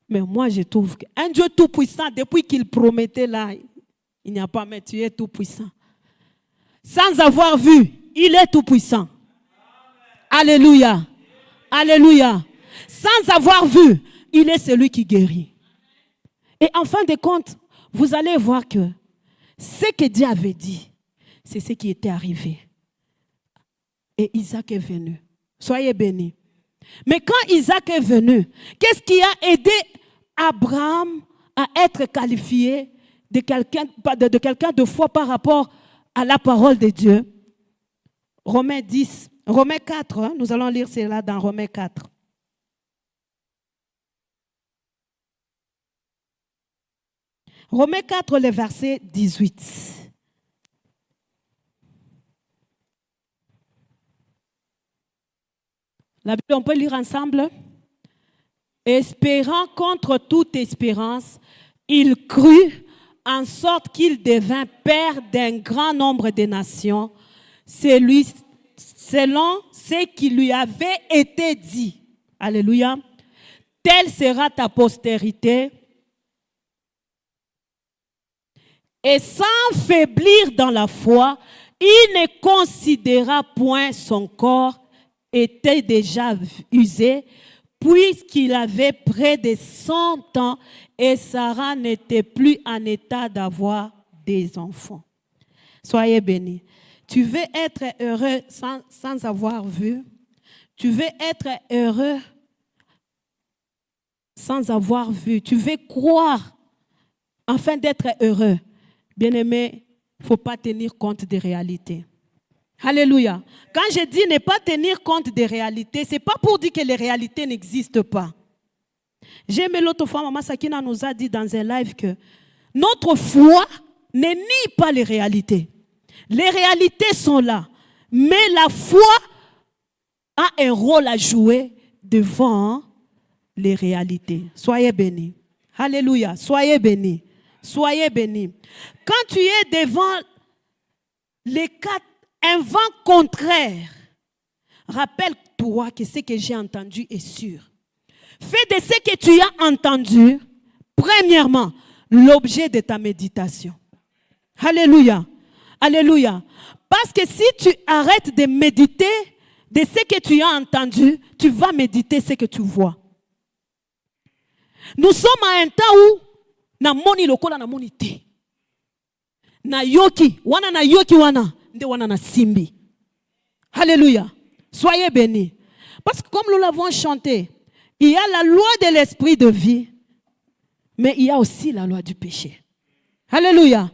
Mais moi, je trouve qu'un Dieu tout-puissant, depuis qu'il promettait là, il n'y a pas, mais tu es tout-puissant. Sans avoir vu, il est tout-puissant. Alléluia. Alléluia. Sans avoir vu, il est celui qui guérit. Et en fin de compte, vous allez voir que ce que Dieu avait dit, c'est ce qui était arrivé. Et Isaac est venu. Soyez bénis. Mais quand Isaac est venu, qu'est-ce qui a aidé Abraham à être qualifié de quelqu'un de foi par rapport à la parole de Dieu? Romains 4, nous allons lire cela dans Romains 4. Romains 4, le verset 18. La Bible, on peut lire ensemble. Espérant contre toute espérance, il crut en sorte qu'il devint père d'un grand nombre de nations, selon ce qui lui avait été dit. Alléluia. Telle sera ta postérité. Et sans faiblir dans la foi, il ne considéra point son corps était déjà usé, puisqu'il avait près de 100 ans et Sarah n'était plus en état d'avoir des enfants. Soyez bénis. Tu veux être heureux sans avoir vu? Tu veux être heureux sans avoir vu? Tu veux croire afin d'être heureux? Bien-aimé, il ne faut pas tenir compte des réalités. Alléluia. Quand je dis ne pas tenir compte des réalités, ce n'est pas pour dire que les réalités n'existent pas. J'ai aimé l'autre fois, Maman Sakina nous a dit dans un live que notre foi ne nie pas les réalités. Les réalités sont là. Mais la foi a un rôle à jouer devant les réalités. Soyez bénis. Alléluia. Soyez bénis. Soyez bénis. Quand tu es devant un vent contraire, rappelle-toi que ce que j'ai entendu est sûr. Fais de ce que tu as entendu, premièrement, l'objet de ta méditation. Alléluia. Alléluia. Parce que si tu arrêtes de méditer de ce que tu as entendu, tu vas méditer ce que tu vois. Nous sommes à un temps où na moni lokola na moni te. Na yoki, wana na yoki wana, nde wana na simbi. Alléluia. Soyez bénis. Parce que comme nous l'avons chanté, il y a la loi de l'esprit de vie, mais il y a aussi la loi du péché. Alléluia.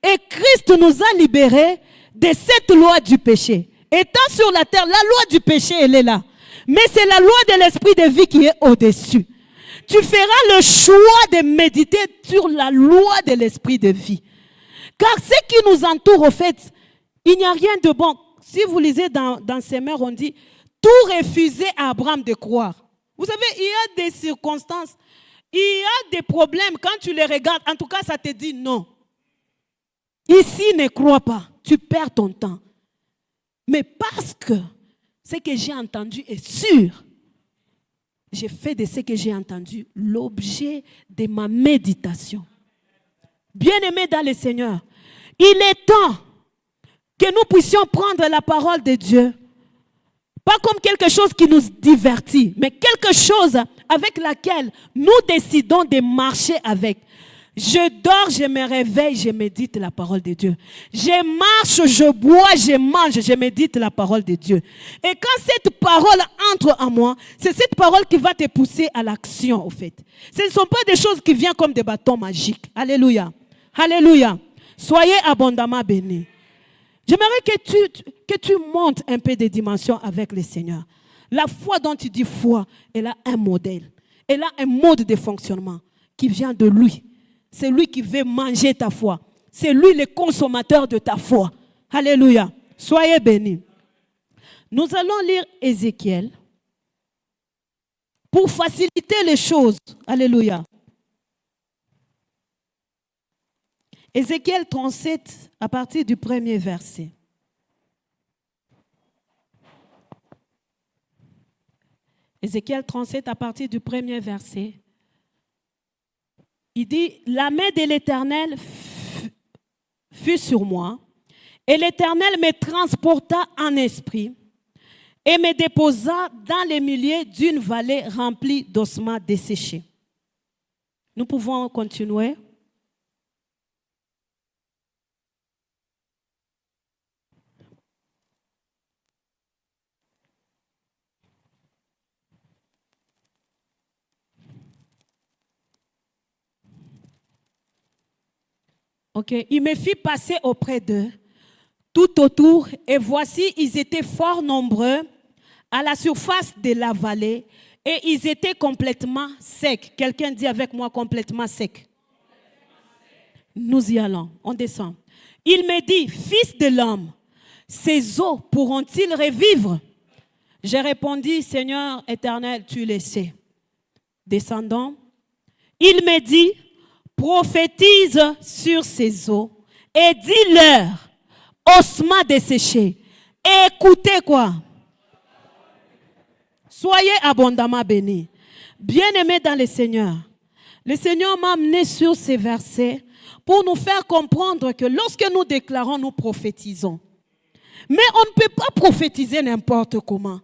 Et Christ nous a libérés de cette loi du péché. Étant sur la terre, la loi du péché, elle est là. Mais c'est la loi de l'esprit de vie qui est au-dessus. Tu feras le choix de méditer sur la loi de l'esprit de vie. Car ce qui nous entoure, au fait, il n'y a rien de bon. Si vous lisez dans ces mers, on dit, tout refusait à Abraham de croire. Vous savez, il y a des circonstances, il y a des problèmes. Quand tu les regardes, en tout cas, ça te dit non. Ici, ne crois pas. Tu perds ton temps. Mais parce que ce que j'ai entendu est sûr, j'ai fait de ce que j'ai entendu l'objet de ma méditation. Bien-aimés dans le Seigneur, il est temps que nous puissions prendre la parole de Dieu, pas comme quelque chose qui nous divertit, mais quelque chose avec laquelle nous décidons de marcher avec. Je dors, je me réveille, je médite la parole de Dieu. Je marche, je bois, je mange, je médite la parole de Dieu. Et quand cette parole entre en moi, c'est cette parole qui va te pousser à l'action, au fait. Ce ne sont pas des choses qui viennent comme des bâtons magiques. Alléluia. Alléluia. Soyez abondamment bénis. J'aimerais que tu montes un peu de dimensions avec le Seigneur. La foi dont tu dis foi, elle a un modèle. Elle a un mode de fonctionnement qui vient de lui. C'est lui qui veut manger ta foi. C'est lui le consommateur de ta foi. Alléluia. Soyez bénis. Nous allons lire Ézéchiel pour faciliter les choses. Alléluia. Ézéchiel 37, à partir du premier verset. Ézéchiel 37, à partir du premier verset. Il dit, la main de l'Éternel fut sur moi, et l'Éternel me transporta en esprit, et me déposa dans les milieux d'une vallée remplie d'ossements desséchés. Nous pouvons continuer. Ok, il me fit passer auprès d'eux, tout autour, et voici, ils étaient fort nombreux à la surface de la vallée, et ils étaient complètement secs. Quelqu'un dit avec moi complètement secs. Nous y allons, on descend. Il me dit, fils de l'homme, ces eaux pourront-ils revivre? J'ai répondu, Seigneur éternel, tu le sais. Descendons. Il me dit, prophétise sur ces eaux et dis-leur, ossements desséchés. Écoutez quoi? Soyez abondamment bénis. Bien-aimés dans le Seigneur m'a amené sur ces versets pour nous faire comprendre que lorsque nous déclarons, nous prophétisons. Mais on ne peut pas prophétiser n'importe comment.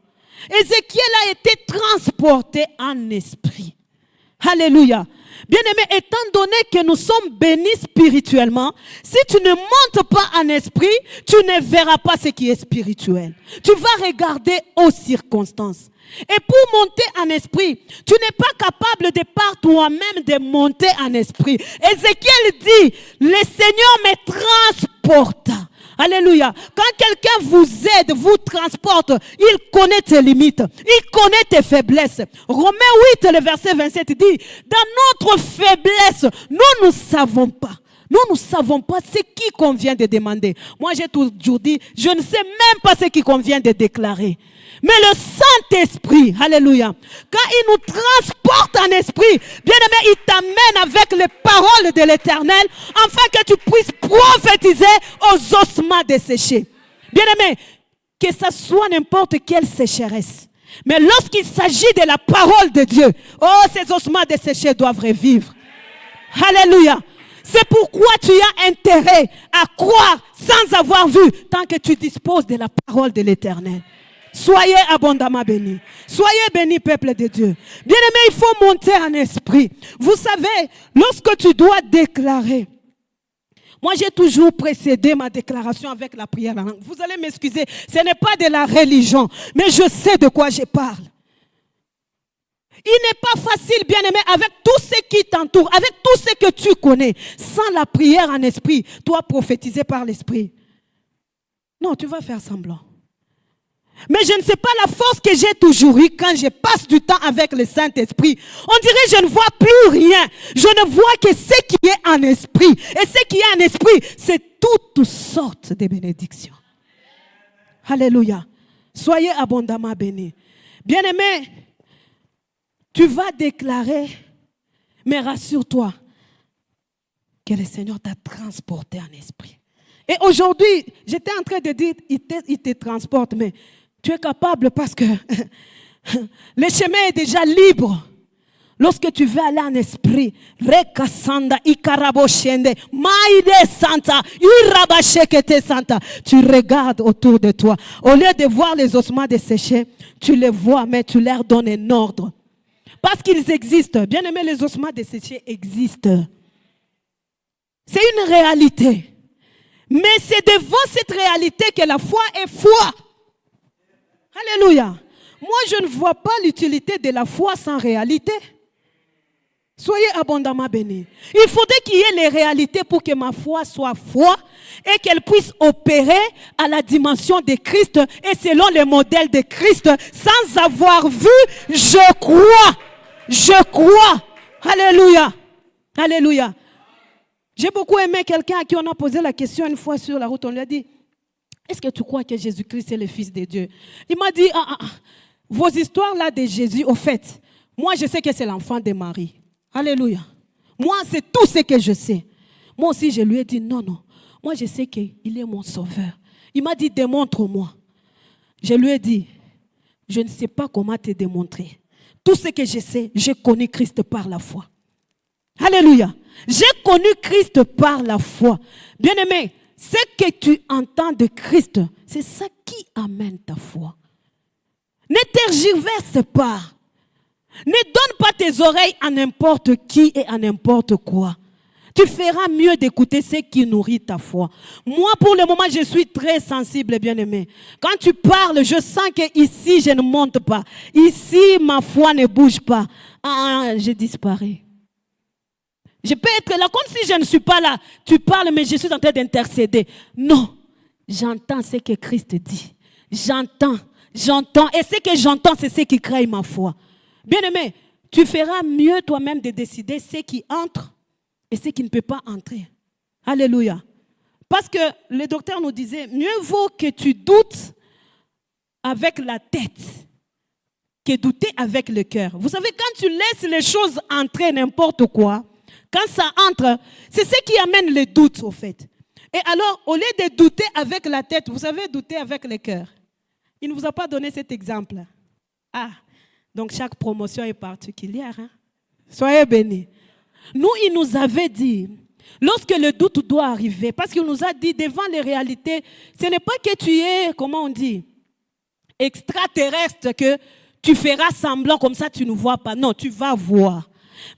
Ézéchiel a été transporté en esprit. Alléluia. Bien-aimé, étant donné que nous sommes bénis spirituellement, si tu ne montes pas en esprit, tu ne verras pas ce qui est spirituel. Tu vas regarder aux circonstances. Et pour monter en esprit, tu n'es pas capable de par toi-même de monter en esprit. Ézéchiel dit, le Seigneur me transporta. Alléluia. Quand quelqu'un vous aide, vous transporte, il connaît tes limites, il connaît tes faiblesses. Romains 8, le verset 27 dit, dans notre faiblesse, nous ne savons pas. Nous ne savons pas ce qui convient de demander. Moi, j'ai toujours dit, je ne sais même pas ce qui convient de déclarer. Mais le Saint-Esprit, alléluia, quand il nous transporte en esprit, bien-aimé, il t'amène avec les paroles de l'Éternel, afin que tu puisses prophétiser aux ossements desséchés. Bien-aimé, que ce soit n'importe quelle sécheresse, mais lorsqu'il s'agit de la parole de Dieu, oh, ces ossements desséchés doivent revivre. Alléluia. C'est pourquoi tu as intérêt à croire sans avoir vu, tant que tu disposes de la parole de l'Éternel. Soyez abondamment bénis. Soyez bénis, peuple de Dieu. Bien-aimé, il faut monter en esprit. Vous savez, lorsque tu dois déclarer, moi j'ai toujours précédé ma déclaration avec la prière. Vous allez m'excuser, ce n'est pas de la religion, mais je sais de quoi je parle. Il n'est pas facile, bien-aimé, avec tout ce qui t'entoure, avec tout ce que tu connais, sans la prière en esprit, toi prophétiser par l'esprit. Non, tu vas faire semblant. Mais je ne sais pas la force que j'ai toujours eue quand je passe du temps avec le Saint-Esprit. On dirait que je ne vois plus rien. Je ne vois que ce qui est en esprit. Et ce qui est en esprit, c'est toutes sortes de bénédictions. Alléluia. Soyez abondamment bénis. Bien-aimé, tu vas déclarer, mais rassure-toi que le Seigneur t'a transporté en esprit. Et aujourd'hui, j'étais en train de dire, il te transporte, mais tu es capable parce que le chemin est déjà libre. Lorsque tu veux aller en esprit, Rekasanda, Ikaraboshende, Maïde Santa, Irabashekete Santa, tu regardes autour de toi. Au lieu de voir les ossements desséchés, tu les vois, mais tu leur donnes un ordre. Parce qu'ils existent. Bien aimé, les ossements desséchés existent. C'est une réalité. Mais c'est devant cette réalité que la foi est foi. Alléluia. Moi, je ne vois pas l'utilité de la foi sans réalité. Soyez abondamment bénis. Il faudrait qu'il y ait les réalités pour que ma foi soit foi et qu'elle puisse opérer à la dimension de Christ et selon les modèles de Christ sans avoir vu, je crois. Je crois. Alléluia. Alléluia. J'ai beaucoup aimé quelqu'un à qui on a posé la question une fois sur la route. On lui a dit, est-ce que tu crois que Jésus-Christ est le Fils de Dieu? Il m'a dit, vos histoires là de Jésus, au fait, moi je sais que c'est l'enfant de Marie. Alléluia. Moi c'est tout ce que je sais. Moi aussi je lui ai dit, non. Moi je sais qu'il est mon sauveur. Il m'a dit, démontre-moi. Je lui ai dit, je ne sais pas comment te démontrer. Tout ce que je sais, j'ai connu Christ par la foi. Alléluia. J'ai connu Christ par la foi. Bien-aimé, ce que tu entends de Christ, c'est ça qui amène ta foi. Ne tergiverse pas. Ne donne pas tes oreilles à n'importe qui et à n'importe quoi. Tu feras mieux d'écouter ce qui nourrit ta foi. Moi, pour le moment, je suis très sensible, bien-aimé. Quand tu parles, je sens que ici, je ne monte pas. Ici, ma foi ne bouge pas. Je disparais. Je peux être là comme si je ne suis pas là. Tu parles, mais je suis en train d'intercéder. Non, j'entends ce que Christ dit. J'entends. Et ce que j'entends, c'est ce qui crée ma foi. Bien-aimé, tu feras mieux toi-même de décider ce qui entre et ce qui ne peut pas entrer. Alléluia. Parce que le docteur nous disait, mieux vaut que tu doutes avec la tête que douter avec le cœur. Vous savez, quand tu laisses les choses entrer n'importe quoi, quand ça entre, c'est ce qui amène le doute, au fait. Et alors, au lieu de douter avec la tête, vous savez, douter avec le cœur. Il ne vous a pas donné cet exemple. Donc chaque promotion est particulière. Hein? Soyez bénis. Nous, il nous avait dit, lorsque le doute doit arriver, parce qu'il nous a dit, devant les réalités, ce n'est pas que tu es, comment on dit, extraterrestre, que tu feras semblant comme ça, tu ne vois pas. Non, tu vas voir.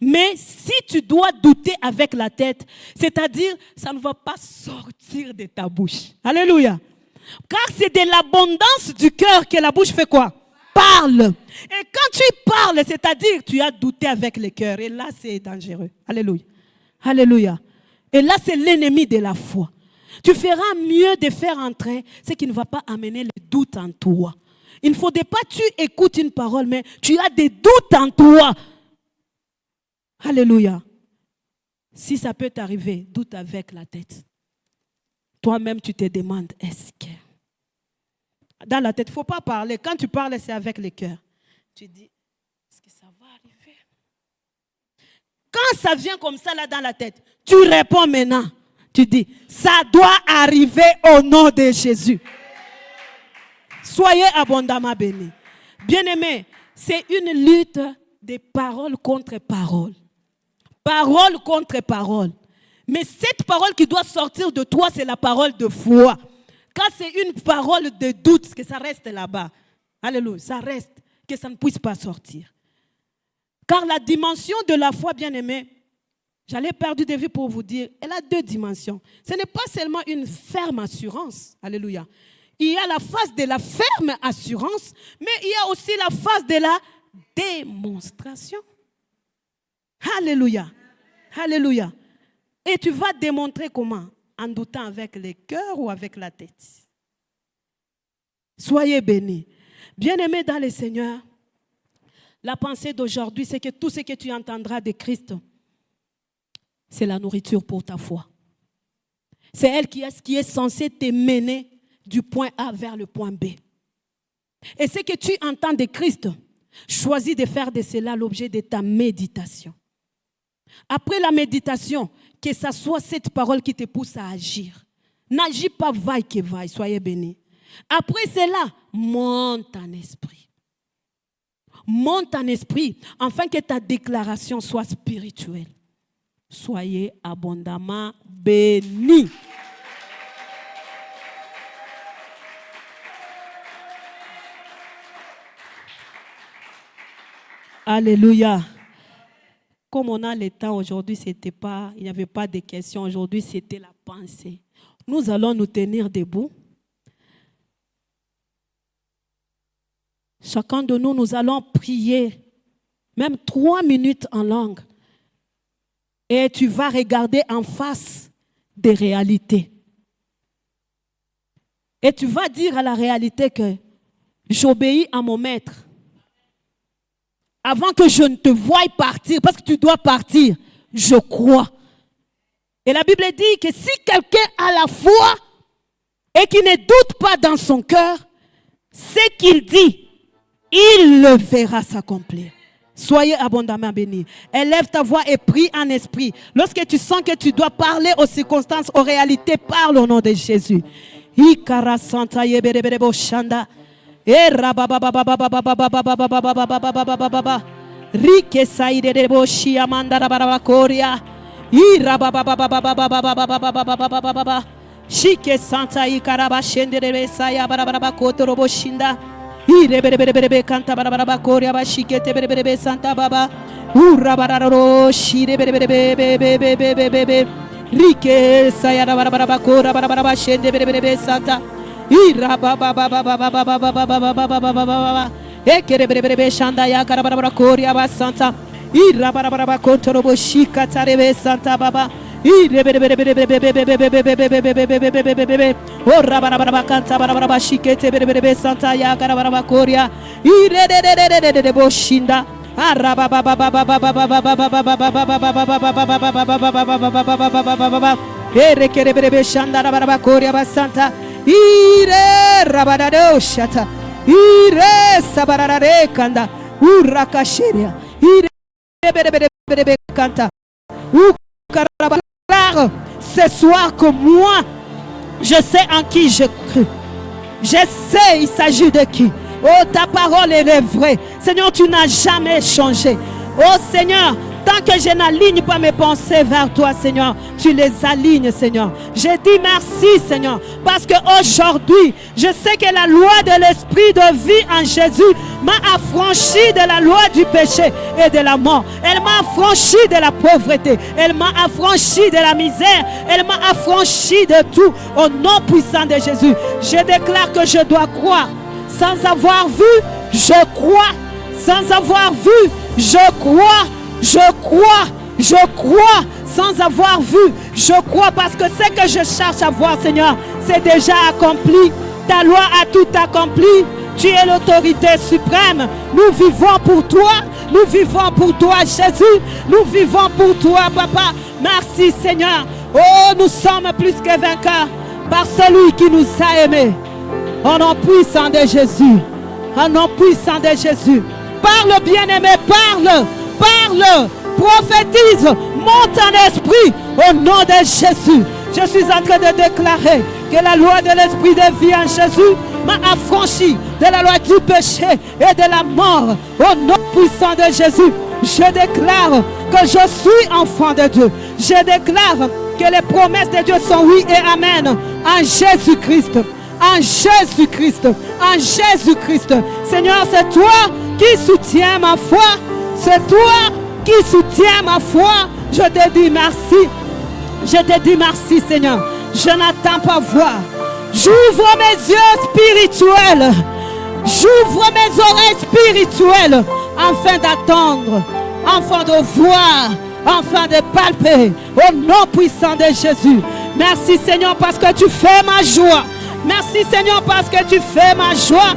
Mais si tu dois douter avec la tête, c'est-à-dire, ça ne va pas sortir de ta bouche. Alléluia. Car c'est de l'abondance du cœur que la bouche fait quoi? Parle. Et quand tu parles, c'est-à-dire, tu as douté avec le cœur. Et là, c'est dangereux. Alléluia. Alléluia. Et là, c'est l'ennemi de la foi. Tu feras mieux de faire entrer ce qui ne va pas amener le doute en toi. Il ne faudrait pas que tu écoutes une parole, mais tu as des doutes en toi. Alléluia. Si ça peut t'arriver, doute avec la tête. Toi-même, tu te demandes, est-ce que... Dans la tête, il ne faut pas parler. Quand tu parles, c'est avec le cœur. Tu dis, est-ce que ça va arriver? Quand ça vient comme ça, là, dans la tête, tu réponds maintenant. Tu dis, ça doit arriver au nom de Jésus. Soyez abondamment bénis. Bien-aimés, c'est une lutte de parole contre parole. Parole contre parole. Mais cette parole qui doit sortir de toi, c'est la parole de foi. Quand c'est une parole de doute, que ça reste là-bas. Alléluia, ça reste, que ça ne puisse pas sortir. Car la dimension de la foi, bien-aimée, j'allais perdre de vue pour vous dire, elle a deux dimensions. Ce n'est pas seulement une ferme assurance. Alléluia. Il y a la phase de la ferme assurance, mais il y a aussi la phase de la démonstration. Alléluia. Alléluia. Et tu vas démontrer comment? En doutant avec le cœur ou avec la tête. Soyez bénis. Bien-aimés dans le Seigneur, la pensée d'aujourd'hui, c'est que tout ce que tu entendras de Christ, c'est la nourriture pour ta foi. C'est elle qui est censée te mener du point A vers le point B. Et ce que tu entends de Christ, choisis de faire de cela l'objet de ta méditation. Après la méditation, que ce soit cette parole qui te pousse à agir. N'agis pas vaille que vaille, soyez bénis. Après cela, monte en esprit. Monte en esprit, afin que ta déclaration soit spirituelle. Soyez abondamment bénis. Alléluia. Comme on a le temps aujourd'hui, il n'y avait pas de questions. Aujourd'hui, c'était la pensée. Nous allons nous tenir debout. Chacun de nous, nous allons prier, même 3 minutes en langue. Et tu vas regarder en face des réalités. Et tu vas dire à la réalité que j'obéis à mon maître. Avant que je ne te voie partir, parce que tu dois partir, je crois. Et la Bible dit que si quelqu'un a la foi et qui ne doute pas dans son cœur, ce qu'il dit, il le verra s'accomplir. Soyez abondamment bénis. Élève ta voix et prie en esprit. Lorsque tu sens que tu dois parler aux circonstances, aux réalités, parle au nom de Jésus. Ire canta barabara koria ba shikete berebe santa baba ura bararo shire berebe rike sayara barabara kora barabara shende berebe santa ira baba ekere berebe shanda ya kara barabara koria ba santa ira barabara kontoro bo shikata rebe santa baba ire ora barabara canta barabara shikete berebe santa ya kara barabara koria ire boshinda araba ere kere berebe shanda barabara koria ba santa ire rabadado shata ire sabarare kanda urakasheria ire berebe canta ce soir que moi je sais en qui je crie. Je sais il s'agit de qui. Oh, ta parole elle est vraie. Seigneur, tu n'as jamais changé. Oh Seigneur, tant que je n'aligne pas mes pensées vers toi, Seigneur, tu les alignes, Seigneur. Je dis merci, Seigneur, parce qu'aujourd'hui, je sais que la loi de l'esprit de vie en Jésus m'a affranchi de la loi du péché et de la mort. Elle m'a affranchi de la pauvreté. Elle m'a affranchi de la misère. Elle m'a affranchi de tout. Au nom puissant de Jésus, je déclare que je dois croire. Sans avoir vu, je crois. Sans avoir vu, je crois. Je crois, je crois, sans avoir vu, je crois parce que ce que je cherche à voir, Seigneur, c'est déjà accompli. Ta loi a tout accompli. Tu es l'autorité suprême. Nous vivons pour toi. Nous vivons pour toi, Jésus. Nous vivons pour toi, Papa. Merci, Seigneur. Oh, nous sommes plus que vainqueurs par celui qui nous a aimés. Au nom puissant de Jésus. Au nom puissant de Jésus. Parle, bien-aimé, parle. Parle, prophétise, monte en esprit au nom de Jésus. Je suis en train de déclarer que la loi de l'esprit de vie en Jésus m'a affranchi de la loi du péché et de la mort. Au nom puissant de Jésus, je déclare que je suis enfant de Dieu. Je déclare que les promesses de Dieu sont oui et amen en Jésus-Christ. En Jésus-Christ. En Jésus-Christ. Seigneur, c'est toi qui soutiens ma foi. C'est toi qui soutiens ma foi. Je te dis merci. Je te dis merci, Seigneur. Je n'attends pas voir. J'ouvre mes yeux spirituels. J'ouvre mes oreilles spirituelles afin d'attendre, afin de voir, afin de palper. Au nom puissant de Jésus. Merci, Seigneur, parce que tu fais ma joie. Merci, Seigneur, parce que tu fais ma joie.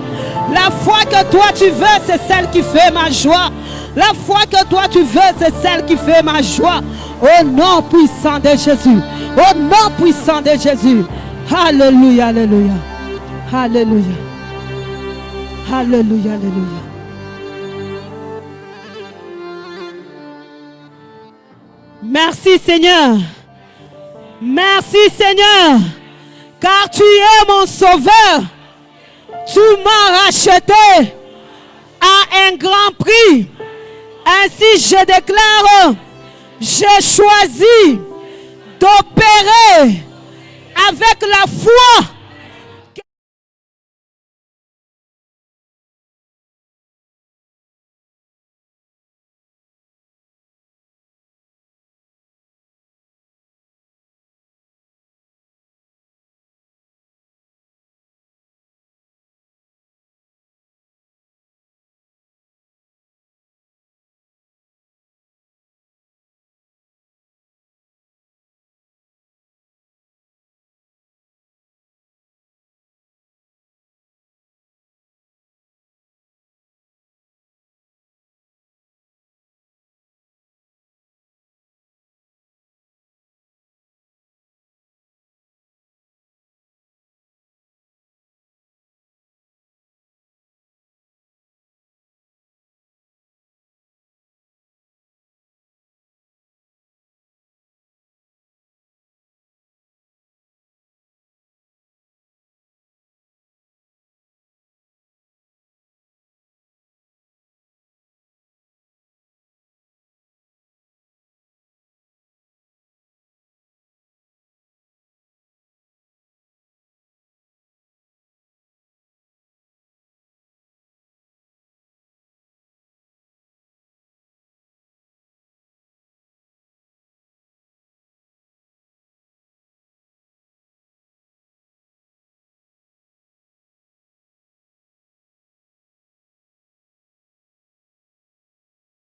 La foi que toi tu veux, c'est celle qui fait ma joie. La foi que toi tu veux, c'est celle qui fait ma joie. Au nom puissant de Jésus. Au nom puissant de Jésus. Alléluia, alléluia. Alléluia. Alléluia, alléluia. Merci Seigneur. Merci Seigneur. car tu es mon sauveur. Tu m'as racheté à un grand prix. Ainsi je déclare, j'ai choisi d'opérer avec la foi